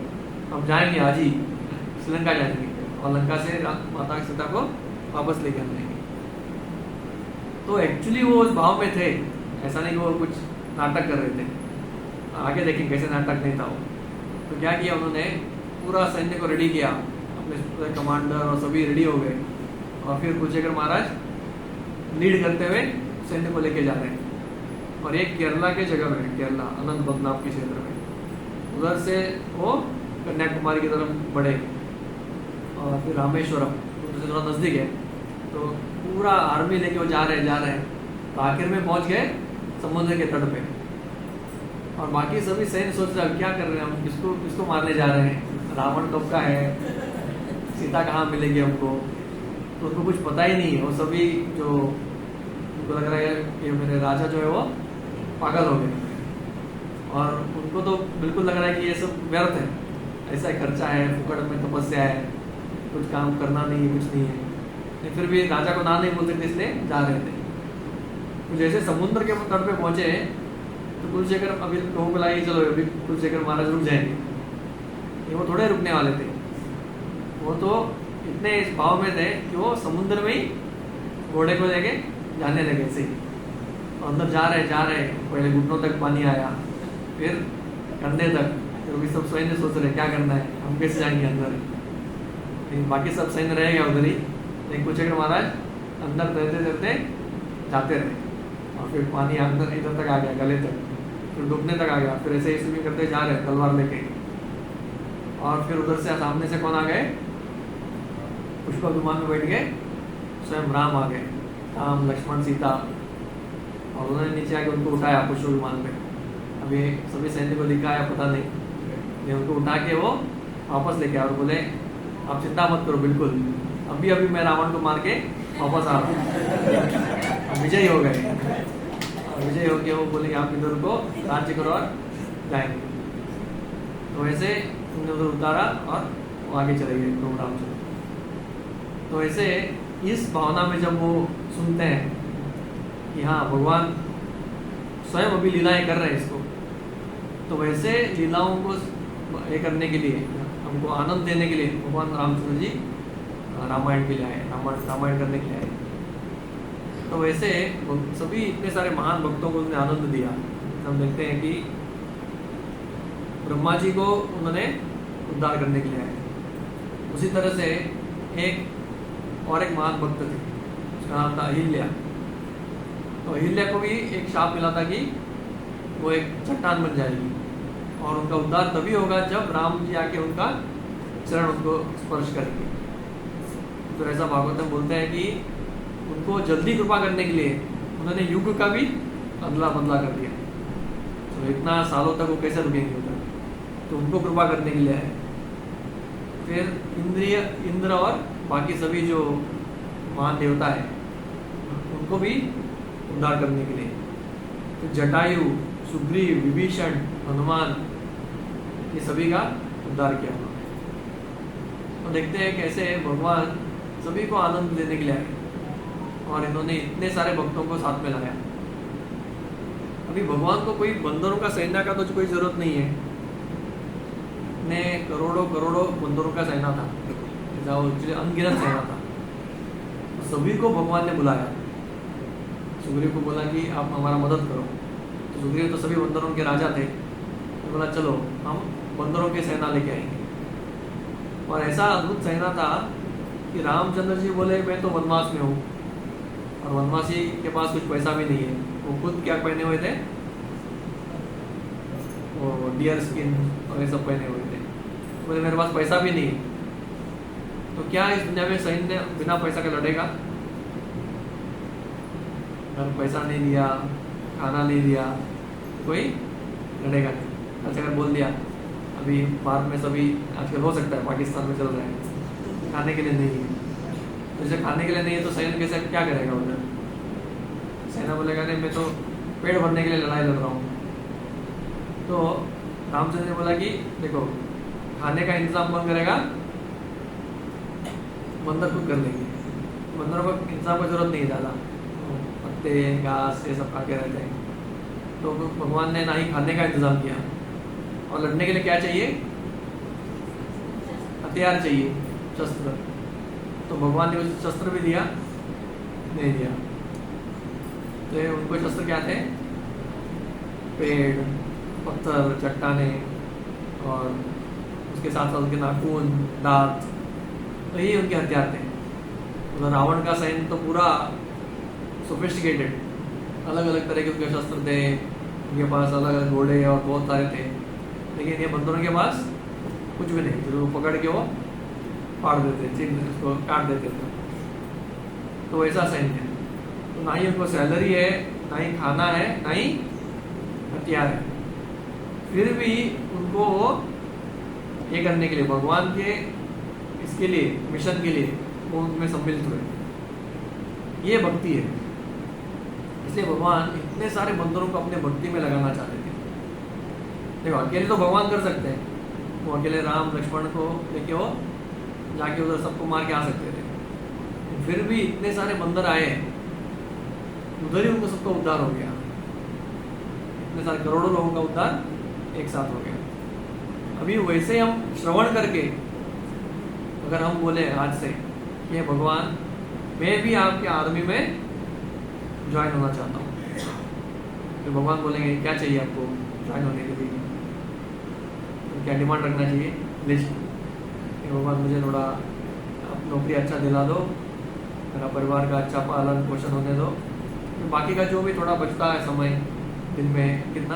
हम जाएंगे आज ही श्रीलंका जाएंगे और लंका से माता सीता को वापस लेकर आएंगे। तो एक्चुअली वो उस भाव में थे, ऐसा नहीं कि वो कुछ नाटक कर रहे थे। आगे देखेंगे कैसे नाटक नहीं था वो। तो क्या किया उन्होंने, पूरा सैन्य को रेडी किया, अपने पूरे कमांडर और सभी रेडी हो गए। और फिर कुलशेखर महाराज लीड करते हुए सैन्य को लेके जा रहे हैं। और एक केरला के जगह में, केरला अनंत पद्मनाभ के क्षेत्र में, उधर से वो कन्याकुमारी की तरफ बढ़े और फिर रामेश्वरम उधर से थोड़ा नज़दीक है। तो पूरा आर्मी लेके वो जा रहे हैं। तो आखिर में पहुंच गए समुद्र के तट पे। और बाकी सभी सैन्य सोच रहे क्या कर रहे हैं हम, किसको मारने जा रहे हैं, रावण कब का है, सीता कहाँ मिलेगी हमको। तो उनको कुछ पता ही नहीं है। वो सभी जो उनको लग रहा है ये मेरे राजा जो है वो पागल हो गए, और उनको तो बिल्कुल लग रहा है कि ये सब व्यर्थ है, ऐसा खर्चा है, फुकड़ में तपस्या है, कुछ काम करना नहीं है, कुछ नहीं है। लेकिन फिर भी राजा को ना नहीं बोलते थे, इसलिए जा रहे थे। तो जैसे समुद्र के तट पे पहुंचे तो कुलशेखर अभी लोगों को लगा चलो अभी कुलशेखर महाराज रुक जाएंगे, ये वो थोड़े रुकने वाले थे। वो तो इतने इस भाव में थे कि वो समुद्र में ही घोड़े को लेके जाने लगे ऐसे ही। अंदर जा रहे पहले घुटनों तक पानी आया, फिर कंधे तक, फिर भी सब सैन्य सोच रहे क्या करना है, हम कैसे जाएंगे अंदर। लेकिन बाकी सब सैन्य रह गया उधर ही, लेकिन कुलशेखर महाराज अंदर तैरते तैरते जाते रहे और फिर पानी अंदर इधर तक आ गया गले तक, फिर डूबने तक आ गया, फिर ऐसे ही स्विमिंग करते जा रहे तलवार लेके। और फिर उधर से सामने से कौन आ गए, पुष्पक विमान में बैठ गए स्वयं राम आ गए, राम लक्ष्मण सीता, और उन्होंने नीचे आके उनको उठाया पुष्पक विमान पे। अभी सभी सैन्य को दिखा या पता नहीं, लेकिन उनको उठा के वो वापस लेके आए और बोले आप चिंता मत करो, बिल्कुल अभी अभी मैं रावण को मार के वापस आ रहा हूँ। विजयी हो गए, विजय हो गए। वो बोले आप इधर को राज्य करो और जाएंगे। तो ऐसे उन्हें उधर उतारा और वो आगे चले गए प्रभु रामचंद्र। तो ऐसे इस भावना में जब वो सुनते हैं कि हाँ भगवान स्वयं अभी लीलाएं कर रहे हैं इसको, तो वैसे लीलाओं को ये करने के लिए, हमको आनंद देने के लिए भगवान रामचंद्र जी रामायण के लिए आए, रामायण करने के लिए आए। तो वैसे सभी इतने सारे महान भक्तों को उन्होंने आनंद दिया। हम देखते हैं कि ब्रह्मा जी को उन्होंने उद्धार करने के लिए आए। उसी तरह से एक और एक महान भक्त थे, उसका नाम था अहिल्या। तो अहिल्या को भी एक शाप मिला था कि वो एक चट्टान बन जाएगी और उनका उद्धार तभी होगा जब राम जी आके उनका चरण उनको स्पर्श करेंगे। तो ऐसा भागवतम बोलते हैं कि उनको जल्दी कृपा करने के लिए उन्होंने युग का भी अदला बदला कर दिया। तो इतना सालों तक वो कैसे रुकेंगे उधर, तो उनको कृपा करने के लिए आए। फिर इंद्र और बाकी सभी जो महान देवता है उनको भी उद्धार करने के लिए, तो जटायु, सुग्रीव, विभीषण, हनुमान, ये सभी का उद्धार किया उन्होंने। तो देखते हैं कैसे भगवान सभी को आनंद देने के लिए आए और इन्होंने इतने सारे भक्तों को साथ में लाया। अभी भगवान को कोई बंदरों का सेना का तो कोई जरूरत नहीं है, ने करोड़ों करोड़ों बंदरों का सेना था, अनगिनत सेना था। सभी को भगवान ने बुलाया। सुग्रीव को बोला कि आप हमारा मदद करो, तो सुग्रीव तो सभी बंदरों के राजा थे, तो बोला चलो हम बंदरों की सेना लेके आएंगे। और ऐसा अद्भुत सेना था कि रामचंद्र जी बोले मैं तो वनवास में हूँ, और वनवासी के पास कुछ पैसा भी नहीं है। वो खुद क्या पहने हुए थे, वो डियर स्किन और ये सब पहने हुए थे। बोले मेरे पास पैसा भी नहीं है, तो क्या इस दुनिया में सैन्य बिना पैसा के लड़ेगा? अगर पैसा नहीं दिया, खाना नहीं दिया, तो कोई लड़ेगा नहीं। अच्छा अगर बोल दिया अभी भारत में सभी आजकल हो सकता है पाकिस्तान में चल रहा है, खाने के लिए नहीं है, तो जैसे खाने के लिए नहीं है तो सैन्य कैसे क्या करेगा उधर? सेना बोलेगा नहीं मैं तो पेट भरने के लिए लड़ाई लड़ रहा हूँ। तो रामचंद्र ने बोला कि देखो खाने का इंतजाम कौन करेगा? बंदर खुद कर लेंगे, बंदरों को इंतजाम की जरूरत नहीं है ज़्यादा, पत्ते घास ये सब खा के रहते हैं। तो भगवान ने ना ही खाने का इंतजाम किया, और लड़ने के लिए क्या चाहिए? हथियार चाहिए, शस्त्र। तो भगवान ने कुछ शस्त्र भी दिया? नहीं दिया। तो उनको शस्त्र क्या थे? पेड़, पत्थर, चट्टाने, और उसके साथ साथ उनके नाखून, दांत, तो यही उनके हथियार थे। तो रावण का सैन्य तो पूरा सोफिस्टिकेटेड, अलग अलग तरह के उनके शस्त्र थे, उनके पास अलग अलग घोड़े और बहुत सारे थे। लेकिन ये बंदरों के पास कुछ भी नहीं, जो पकड़ के वो फाड़ देते, उसको काट देते थे। तो ऐसा सैन्य, तो ना ही उनको सैलरी है, ना ही खाना है, ना ही हथियार है, फिर भी उनको ये करने के लिए भगवान के इसके लिए मिशन के लिए वो उनमें सम्मिलित हुए। ये भक्ति है। इसलिए भगवान इतने सारे बंदरों को अपने भक्ति में लगाना चाहते थे। देखो अकेले तो भगवान कर सकते हैं, वो अकेले राम लक्ष्मण को लेके वो जाके उधर सबको मार के आ सकते थे, फिर भी इतने सारे बंदर आए, उधर ही उनको सबका उद्धार हो गया। इतने सारे करोड़ों लोगों का उद्धार एक साथ हो गया। अभी वैसे हम श्रवण करके अगर हम बोले आज से ये भगवान मैं भी आपके आर्मी में ज्वाइन होना चाहता हूँ, तो भगवान बोलेंगे क्या चाहिए आपको ज्वाइन होने के लिए, तो क्या डिमांड रखना चाहिए लिस्ट, भगवान मुझे थोड़ा नौकरी अच्छा दिला दो, मेरा परिवार का अच्छा पालन पोषण होने दो, तो बाकी का जो भी थोड़ा बचता है समय दिन में कितना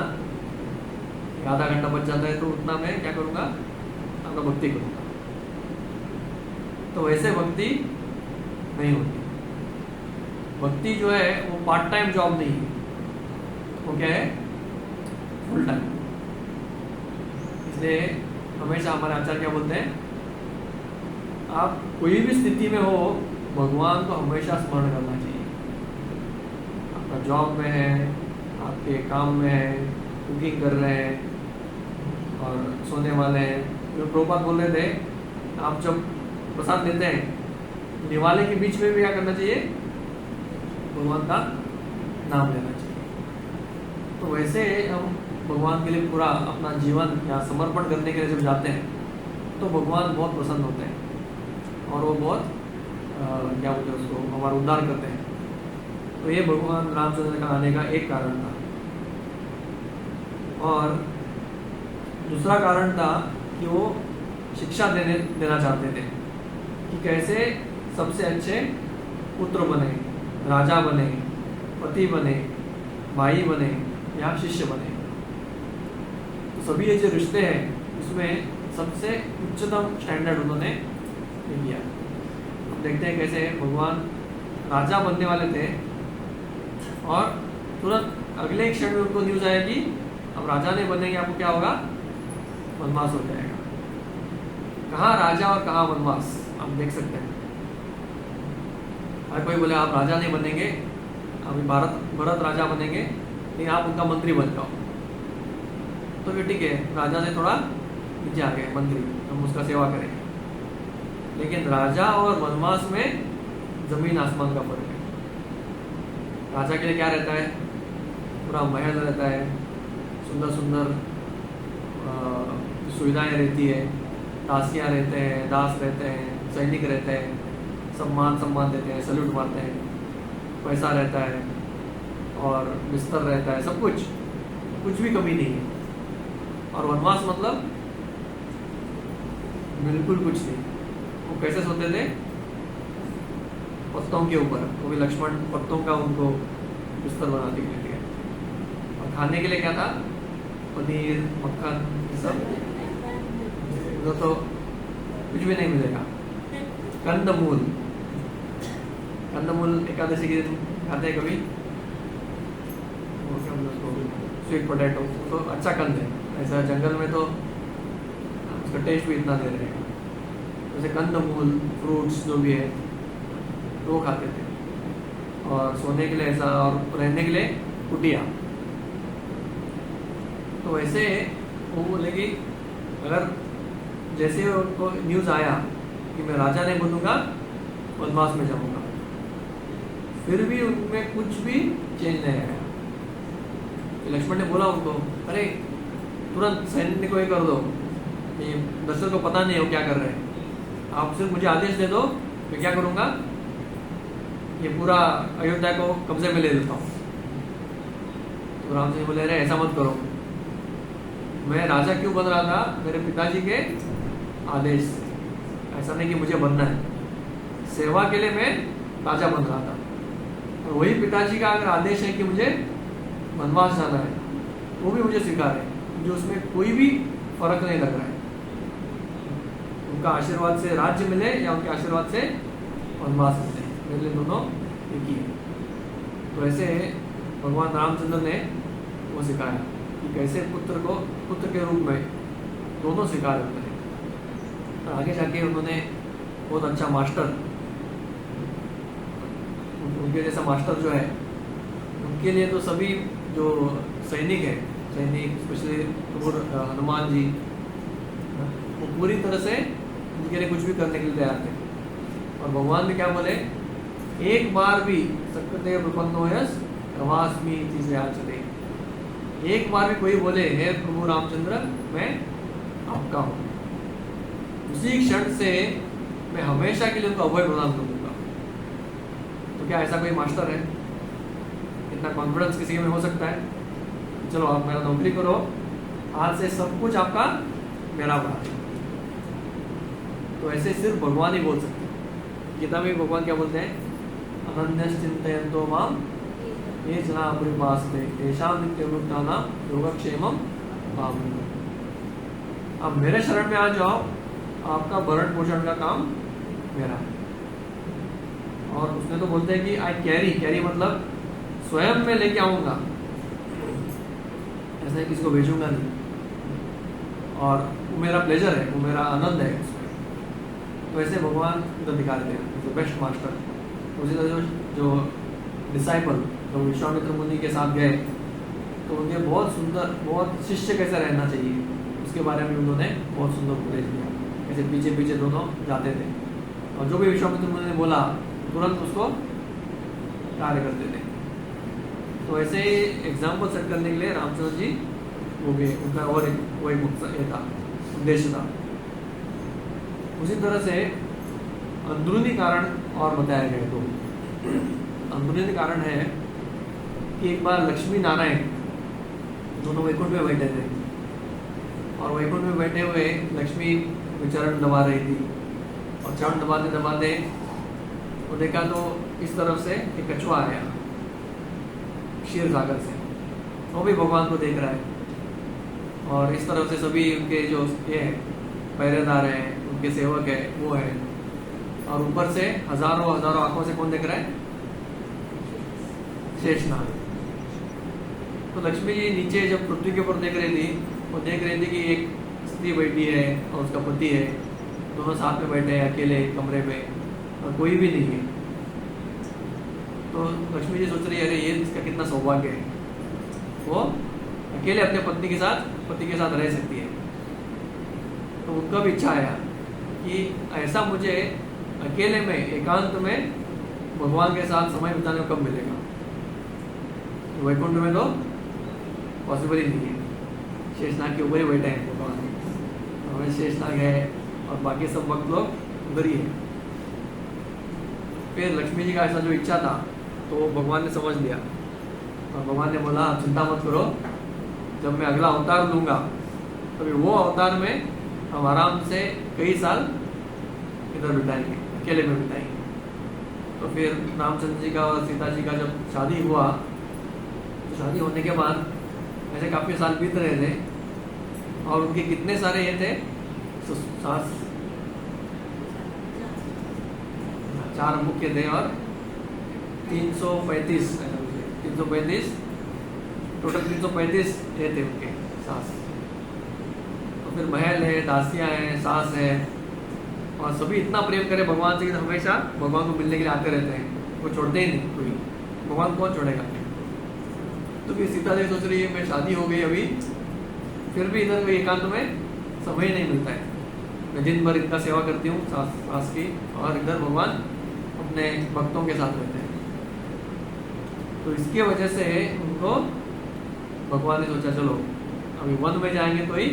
आधा घंटा बच जाता है तो उतना मैं क्या करूँगा अपना भक्ति करूँगा। तो वैसे भक्ति नहीं होती। भक्ति जो है वो पार्ट टाइम जॉब नहीं है, वो क्या है फुल टाइम। इसलिए हमेशा हमारे आचार्य क्या बोलते हैं, आप कोई भी स्थिति में हो भगवान को हमेशा स्मरण करना चाहिए। आपका जॉब में है, आपके काम में है, कुकिंग कर रहे हैं और सोने वाले हैं। जो प्रभुपाद बोल रहे थे, आप जब प्रसाद लेते हैं दिवाली के बीच में भी क्या करना चाहिए, भगवान का नाम लेना चाहिए। तो वैसे हम भगवान के लिए पूरा अपना जीवन या समर्पण करने के लिए जब जाते हैं तो भगवान बहुत प्रसन्न होते हैं और वो बहुत क्या बोलते हैं उसको, हमारा उद्धार करते हैं। तो ये भगवान रामचंद्र का आने का एक कारण था। और दूसरा कारण था कि वो शिक्षा देना चाहते थे कि कैसे सबसे अच्छे पुत्र बने, राजा बने, पति बने, भाई बने या शिष्य बने। तो सभी ये जो रिश्ते हैं उसमें सबसे उच्चतम स्टैंडर्ड उन्होंने किया। हम देखते हैं कैसे भगवान राजा बनने वाले थे और तुरंत अगले क्षण में उनको न्यूज आएगी अब राजा नहीं बनेंगे, आपको क्या होगा, वनवास हो जाएगा। कहाँ राजा और कहाँ वनवास आप देख सकते हैं। हर कोई बोले आप राजा नहीं बनेंगे, अभी भरत राजा बनेंगे, लेकिन आप उनका मंत्री बन जाओ। तो फिर ठीक है, राजा से थोड़ा नीचे आ गए मंत्री, हम उसका सेवा करेंगे। लेकिन राजा और वनवास में जमीन आसमान का फर्क है। राजा के लिए क्या रहता है, पूरा महल रहता है, सुंदर सुंदर सुविधाएं रहती है, दासियाँ रहते हैं, दास रहते हैं, सैनिक रहते हैं, सम्मान देते हैं, सल्यूट मारते हैं, पैसा रहता है और बिस्तर रहता है, सब कुछ भी कमी नहीं है। और वनवास मतलब बिल्कुल कुछ नहीं। वो कैसे सोते थे, पत्तों के ऊपर, वो भी लक्ष्मण पत्तों का उनको बिस्तर बना दिया। और खाने के लिए क्या था, पनीर मक्खन ये सब, तो कुछ भी नहीं मिलेगा। कंदमूल एकादशी के दिन खाते हैं कभी, स्वीट पोटैटो तो अच्छा कंद है, ऐसा जंगल में तो उसका टेस्ट भी इतना दे रहे हैं। जैसे कंदमूल फ्रूट्स जो भी है वो खाते थे। और सोने के लिए ऐसा, और रहने के लिए कुटिया। तो वैसे वो बोले कि अगर जैसे उनको न्यूज़ आया कि मैं राजा नहीं बनूंगा, वनवास में जाऊंगा, फिर भी उनमें कुछ भी चेंज नहीं आया। लक्ष्मण ने बोला उनको, अरे तुरंत सैन्य को ये कर दो, ये दशरथ को पता नहीं हो क्या कर रहे हैं, आप सिर्फ मुझे आदेश दे दो, मैं क्या करूंगा, ये पूरा अयोध्या को कब्जे में ले लेता हूँ। तो राम जी बोले, अरे ऐसा मत करो, मैं राजा क्यों बन रहा था, मेरे पिताजी के आदेश से, ऐसा नहीं कि मुझे बनना है, सेवा के लिए मैं राजा बन रहा था। और वही पिताजी का अगर आदेश है कि मुझे वनवास जाना है, वो भी मुझे स्वीकार है, मुझे उसमें कोई भी फर्क नहीं लग रहा है। उनका आशीर्वाद से राज्य मिले या उनके आशीर्वाद से वनवास मिले, मेरे लिए दोनों एक ही है। तो ऐसे भगवान रामचंद्र ने वो सिखाया कि कैसे पुत्र के रूप में दोनों स्वीकार होते हैं। तो आगे जाके उन्होंने बहुत अच्छा मास्टर, उनके जैसा मास्टर जो है, उनके लिए तो सभी जो सैनिक है, स्पेशली हनुमान जी, वो पूरी तरह से उनके लिए कुछ भी करने के लिए तैयार थे। और भगवान ने क्या बोले, एक बार भी सक्कतेव प्रपन्नो यस रवास्मि चीजें आ चले, एक बार भी कोई बोले हे प्रभु रामचंद्र मैं आपका हूँ, उसी क्षण से मैं हमेशा के लिए उनको अभय प्रदान कर दूंगा। तो क्या ऐसा कोई मास्टर है? इतना कॉन्फिडेंस किसी में हो सकता है? चलो आप मेरा नौकरी करो, आज से सब कुछ आपका मेरा बना। तो ऐसे सिर्फ भगवान ही बोल सकते हैं। गीता में भगवान क्या बोलते हैं? अनन्य चिंतयन्तो माम ये जना परिपासते तेषां नित्यमुक्तानां योगक्षेमं आमि। अब मेरे शरण में आ जाओ, आपका भरण पोषण का काम मेरा है। और उसने तो बोलते हैं कि आई कैरी मतलब स्वयं में लेके आऊंगा, ऐसे किसी को भेजूंगा नहीं। और वो मेरा प्लेजर है, वो मेरा आनंद है उसमें। तो ऐसे भगवान उधर दिखा देते हैं बेस्ट मास्टर। उसी तरह जो डिसाइपल जो विश्वामित्र मुनि के साथ गए, तो उनके बहुत सुंदर, बहुत शिष्य कैसे रहना चाहिए उसके बारे में उन्होंने बहुत सुंदर उपदेश दिया। ऐसे पीछे पीछे दोनों जाते थे और जो भी विश्वामित्र मुनि ने बोला तुरंत उसको कार्य करते थे। तो ऐसे ही एग्जाम्पल सेट करने के लिए रामचंद्र जी हो गए, उनका और वो एक ये था, उद्देश्य था। उसी तरह से अंदरूनी कारण और बताया गया। तो अंदरूनी कारण है कि एक बार लक्ष्मी नारायण दोनों वैकुंठ में बैठे थे और वैकुंठ में बैठे हुए लक्ष्मी चरण दबा रही थी और चरण दबाते दबाते वो देखा तो इस तरफ से एक कछुआ आया क्षीर सागर से, वो भी भगवान को देख रहा है। और इस तरफ से सभी उनके जो ये पहरेदार हैं, उनके सेवक है, वो है। और ऊपर से हजारों हजारों आंखों से कौन देख रहा है? शेषनाग। तो लक्ष्मी जी नीचे जब पृथ्वी के ऊपर देख रही थी, वो देख रही थी कि एक स्त्री बैठी है और उसका पति है, दोनों साथ में बैठे हैं अकेले कमरे में और कोई भी नहीं है। तो लक्ष्मी जी सोच रही है अरे ये इसका कितना सौभाग्य है, वो अकेले अपने पति के साथ रह सकती है। तो उनका भी इच्छा आया कि ऐसा मुझे अकेले में एकांत में भगवान के साथ समय बिताने को कब मिलेगा। तो वैकुंठ में तो पॉसिबल ही नहीं है, शेषनाग के ऊपर ही बैठे हैं भगवान, हमें शेषनाग है और बाकी सब भक्त लोग उधर ही है। फिर लक्ष्मी जी का ऐसा जो इच्छा था तो भगवान ने समझ लिया और भगवान ने बोला चिंता मत करो, जब मैं अगला अवतार लूंगा तभी वो अवतार में हम आराम से कई साल इधर बिताएंगे, अकेले में बिताएंगे। तो फिर रामचंद्र जी का और सीता जी का जब शादी हुआ, तो शादी होने के बाद ऐसे काफ़ी साल बीत रहे थे और उनके कितने सारे ये थे सास, 4 मुख्य थे और 335 टोटल 335 ये थे उनके सास। तो फिर महल है, दासियां हैं, सास है और सभी इतना प्रेम करे भगवान से कि हमेशा भगवान को मिलने के लिए आते रहते हैं, वो छोड़ते ही नहीं कोई, भगवान कौन छोड़ेगा। तो फिर सीता जी सोच रही है मैं शादी हो गई अभी, फिर भी इधर कोई एकांत में समय नहीं मिलता है, मैं दिन भर इनका सेवा करती हूँ सास की और इधर भगवान अपने भक्तों के साथ रहते हैं। तो इसकी वजह से उनको भगवान ने सोचा चलो अभी वन में जाएंगे तो ही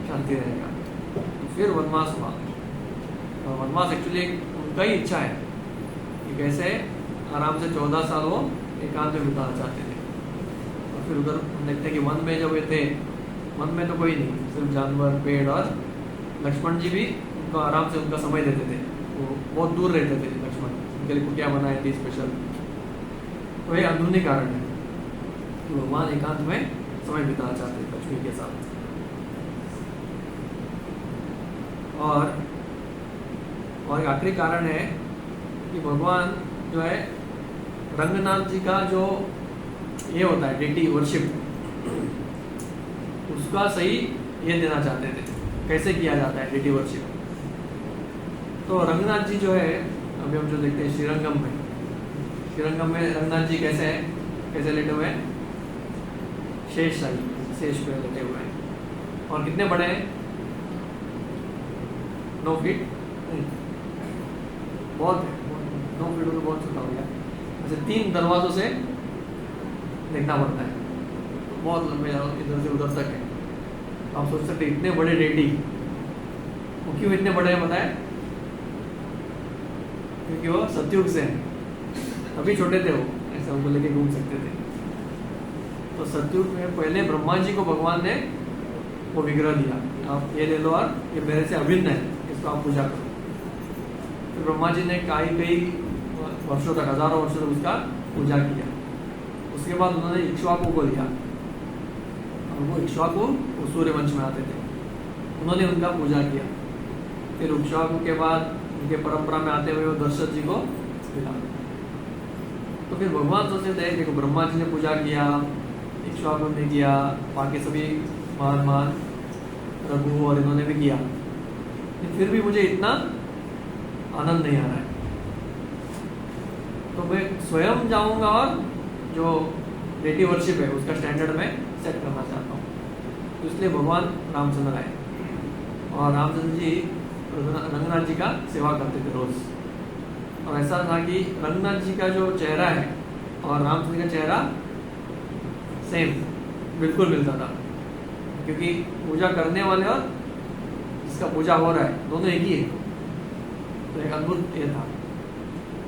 शांति रहेगा। तो फिर वनवास हुआ और वनवास एक्चुअली उनका ही इच्छा है कि कैसे आराम से 14 साल वो एकांत में बिताना चाहते थे। और फिर उधर हम देखते हैं कि वन में जब ये थे, वन में तो कोई नहीं, सिर्फ जानवर, पेड़ और लक्ष्मण जी भी उनको आराम से उनका समय देते थे। वो बहुत दूर रहते थे लक्ष्मण, उनके लिए कुटिया बनाई थी स्पेशल। तो ये अंदरूनी कारण है कि भगवान एकांत में समय बिताना चाहते हैं लक्ष्मी के साथ। और एक आखिरी कारण है कि भगवान जो है रंगनाथ जी का जो ये होता है डेटी वर्शिप, उसका सही ये देना चाहते थे कैसे किया जाता है डेटी वर्शिप। तो रंगनाथ जी जो है अभी हम जो देखते हैं श्रीरंगम में रंगनाथ जी कैसे है, कैसे लेटे हुए हैं? शेष पे लेटे हुए हैं। और कितने बड़े हैं? 9 फीट बहुत है, 9 फीट बहुत छोटा हो गया। ऐसे 3 दरवाजों से देखना पड़ता है। बहुत लंबे इधर से उधर तक है। आप सोच सकते इतने बड़े डेटी वो क्यों इतने बड़े हैं बताए? क्योंकि वो सतयुग से हैं, अभी छोटे थे वो, ऐसा उनको लेके घूम सकते थे। तो सतयुग में पहले ब्रह्मा जी को भगवान ने वो विग्रह दिया, आप ये ले लो और ये मेरे से अभिन्न है, इसको आप पूजा करो। तो ब्रह्मा जी ने कई वर्षों तक, हजारों वर्षों तक उसका पूजा किया। उसके बाद उन्होंने इक्ष्वाकु को दिया, और वो इक्ष्वाकु वो सूर्य वंश में आते थे, उन्होंने उनका पूजा किया। फिर इक्ष्वाकु के बाद उनके परंपरा में आते हुए वो दशरथ जी को मिला। तो फिर भगवान सोचते थे, देखो ब्रह्मा जी ने पूजा किया, इक्ष्वाकु ने किया, बाकी सभी महान रघु और इन्होंने भी किया, फिर भी मुझे इतना आनंद नहीं आ रहा है। तो मैं स्वयं जाऊंगा और जो नेटिव वर्शिप है उसका स्टैंडर्ड में सेट करना चाहता हूँ। तो इसलिए भगवान रामचंद्र आए, और रामचंद्र जी रंगनाथ जी का सेवा करते थे रोज। और ऐसा था कि रंगनाथ जी का जो चेहरा है और रामचंद्र का चेहरा सेम बिल्कुल मिलता था, क्योंकि पूजा करने वाले और जिसका पूजा हो रहा है दोनों एक ही है। तो एक अद्भुत ये था।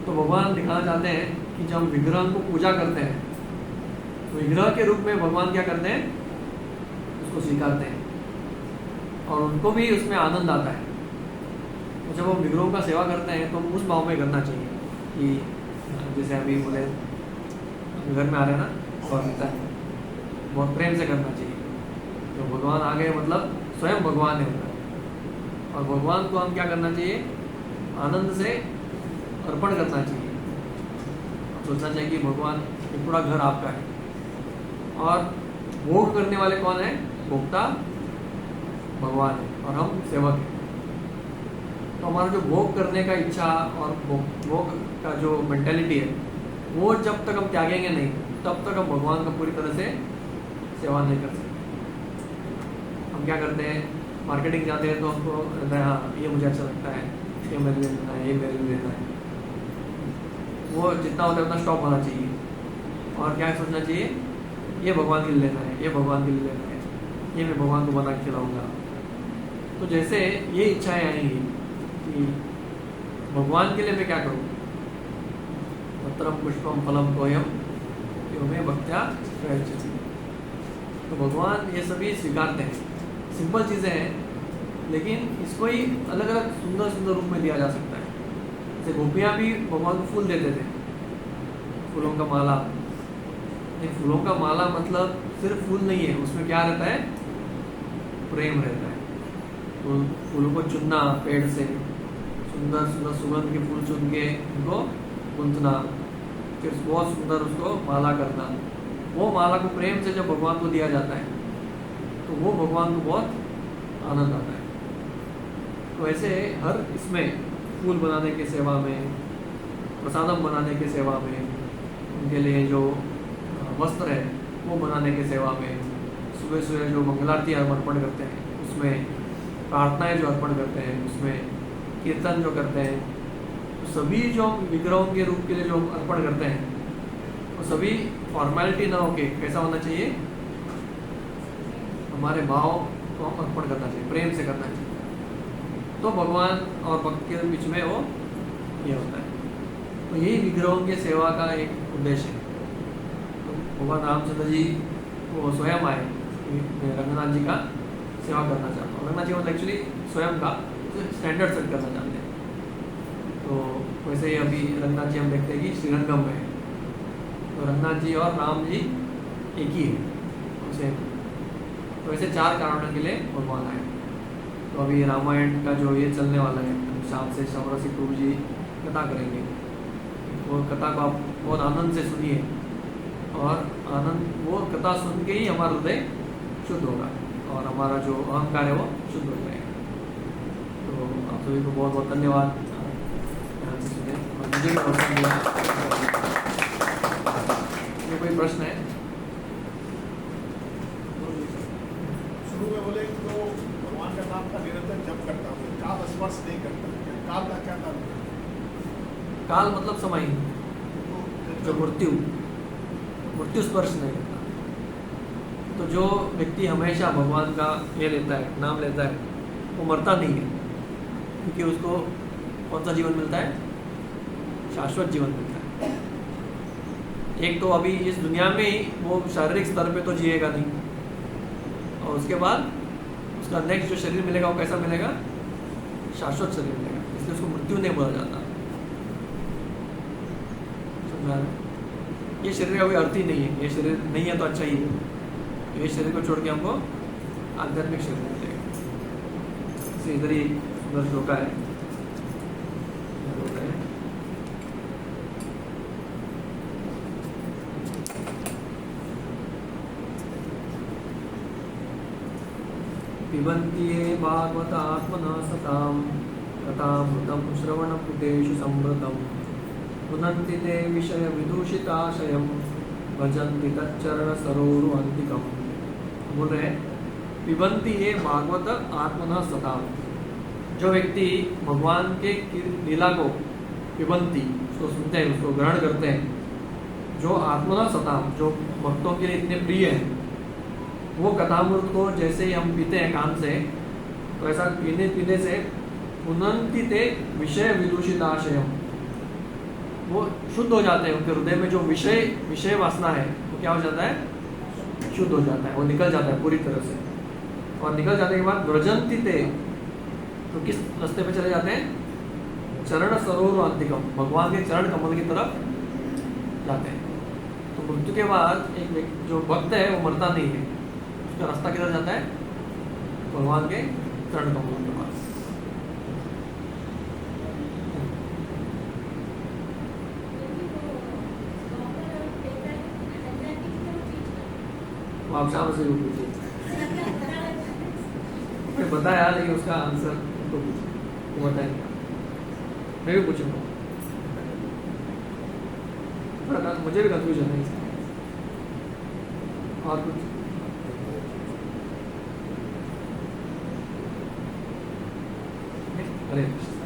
तो भगवान दिखाना चाहते हैं कि जब हम विग्रह को पूजा करते हैं तो विग्रह के रूप में भगवान क्या करते हैं, उसको स्वीकारते हैं, और उनको भी उसमें आनंद आता है। तो जब हम विग्रहों का सेवा करते हैं तो उस भाव में करना चाहिए कि जैसे अभी बोले घर में आ रहे हैं ना, और बहुत प्रेम से करना चाहिए। तो भगवान आ गए मतलब स्वयं भगवान है उनका, और भगवान को हम क्या करना चाहिए, आनंद से अर्पण करना चाहिए। सोचना चाहिए कि भगवान ये पूरा घर आपका है, और भोग करने वाले कौन है, भोक्ता भगवान है और हम सेवक हैं। तो हमारा जो भोग करने का इच्छा और भोग का जो मेंटेलिटी है वो जब तक हम त्यागेंगे नहीं, तब तक हम भगवान का पूरी तरह से सेवा नहीं कर सकते। हम क्या करते हैं, मार्केटिंग जाते हैं तो हमको रहता है हाँ ये मुझे अच्छा लगता है, ये मेरे लिए लेना है, ये मेरे लिए लेना है। वो जितना होता है उतना स्टॉक होना चाहिए, और क्या सोचना चाहिए, ये भगवान के लिए लेना है, ये भगवान के लिए लेना है, ये मैं भगवान को बना के खिलाऊंगा। तो जैसे ये इच्छाएं आएंगी कि भगवान के लिए मैं क्या करूँ, पत्रम पुष्पम फलम तोयम यो में भक्त्या प्रयच्छति। तो भगवान ये सभी स्वीकारते हैं, सिंपल चीज़ें हैं, लेकिन इसको ही अलग अलग सुंदर सुंदर रूप में दिया जा सकता है। जैसे गोपियाँ भी भगवान को फूल देते थे, फूलों का माला। ये फूलों का माला मतलब सिर्फ फूल नहीं है, उसमें क्या रहता है, प्रेम रहता है। तो फूलों को चुनना, पेड़ से सुंदर सुंदर सुगंध के फूल चुन के उनको गूंथना, फिर बहुत सुंदर उसको माला करना, वो माला को प्रेम से जब भगवान को दिया जाता है तो वो भगवान को बहुत आनंद आता है। तो ऐसे हर इसमें फूल बनाने की सेवा में, प्रसादम बनाने की सेवा में, उनके लिए जो वस्त्र है वो बनाने की सेवा में, सुबह सुबह जो मंगलारती अर्पण करते हैं उसमें, प्रार्थनाएं जो अर्पण करते हैं उसमें, कीर्तन जो करते हैं, तो सभी जो विग्रहों के रूप के लिए जो अर्पण करते हैं वो सभी फॉर्मेलिटी ना होके कैसा होना चाहिए, हमारे भाव को हम अर्पण करना चाहिए, प्रेम से करना चाहिए। तो भगवान और भक्त के बीच में वो ये होता है। तो यही विग्रहों की सेवा का एक उद्देश्य है। तो भगवान रामचंद्र जी वो स्वयं आए, रंगनाथ जी का सेवा करना चाहता हूँ। रंगनाथ जी मतलब एक्चुअली स्वयं का स्टैंडर्ड सेट करना चाहते हैं। तो वैसे ही अभी रंगनाथ जी हम देखते हैं कि श्रीरंगम में, तो रंगनाथ जी और राम जी एक ही है, उसे तो वैसे 4 कारणों के लिए भगवान आए। तो अभी रामायण का जो ये चलने वाला है, शाम से शौरसी प्रभु जी कथा करेंगे, वो कथा को आप बहुत आनंद से सुनिए, और आनंद वो कथा सुन के ही हमारा हृदय शुद्ध होगा और हमारा जो अहंकार है वो शुद्ध हो जाएगा। तो आप सभी को बहुत बहुत धन्यवाद, ध्यान से सुने और मुझे भी अवसर मिला। ये कोई प्रश्न है? शुरू में बोले तो भगवान का नाम का निरंतर जप करता हूँ, काल स्पर्श नहीं करता, काल का क्या नाम है? काल मतलब समय, जो मृत्यु स्पर्श नहीं करता। तो जो व्यक्ति हमेशा भगवान का ये लेता है, नाम लेता है, वो मरता नहीं है, क्योंकि उसको कौन सा जीवन मिलता है? शाश्वत जीवन मिलता है। एक तो अभी इस दुनिया में ही वो शारीरिक स्तर पे तो जिएगा नहीं, और उसके बाद उसका नेक्स्ट जो शरीर मिलेगा वो कैसा मिलेगा? शाश्वत शरीर मिलेगा, इसलिए उसको मृत्यु नहीं बोला जाता। समझा रहे? ये शरीर का कोई अर्थ ही नहीं है, ये शरीर नहीं है तो अच्छा ही है, ये शरीर को छोड़ के हमको आध्यात्मिक शरीर मिलेगा। इसलिए इधर ही सुंदर श्लोका है, पिबन्ति ये भागवत आत्मना सतां कथामृतं श्रवणपुटेषु संवृतं पुनन्ति ते विषयविदूषिताशयं भजन्ति तच्चरणसरोरुहन्तिकम्। बोल रहे हैं पिबन्ति ये भागवत आत्मना सतां, जो व्यक्ति भगवान के लीला को पिबन्ति, उसको सुनते हैं, उसको ग्रहण करते हैं, जो आत्मना सतां, जो भक्तों के लिए इतने प्रिय हैं, वो कथामृत को जैसे ही हम पीते हैं कान से, तो ऐसा पीने पीने से पुनन्ति ते विषय विदूषित आशयम, वो शुद्ध हो जाते हैं। उनके हृदय में जो विषय वासना है वो क्या हो जाता है? शुद्ध हो जाता है, वो निकल जाता है पूरी तरह से। और निकल जाने के बाद व्रजन्ति ते, तो किस रास्ते पे चले जाते हैं? चरण सरोवर अंतिकम, भगवान के चरण कमल की तरफ जाते हैं। तो मृत्यु के बाद एक जो भक्त है वो मरता नहीं है, उसका रास्ता किधर जाता है? भगवान के चरण कमल के पास। आप शाम से पूछिए, मैं बताया लेकिन उसका आंसर तो पूछिए, वो बताएंगे। मैं भी पूछूंगा, थोड़ा मुझे भी कंफ्यूजन है इसमें। और कुछ? हरे कृष्ण।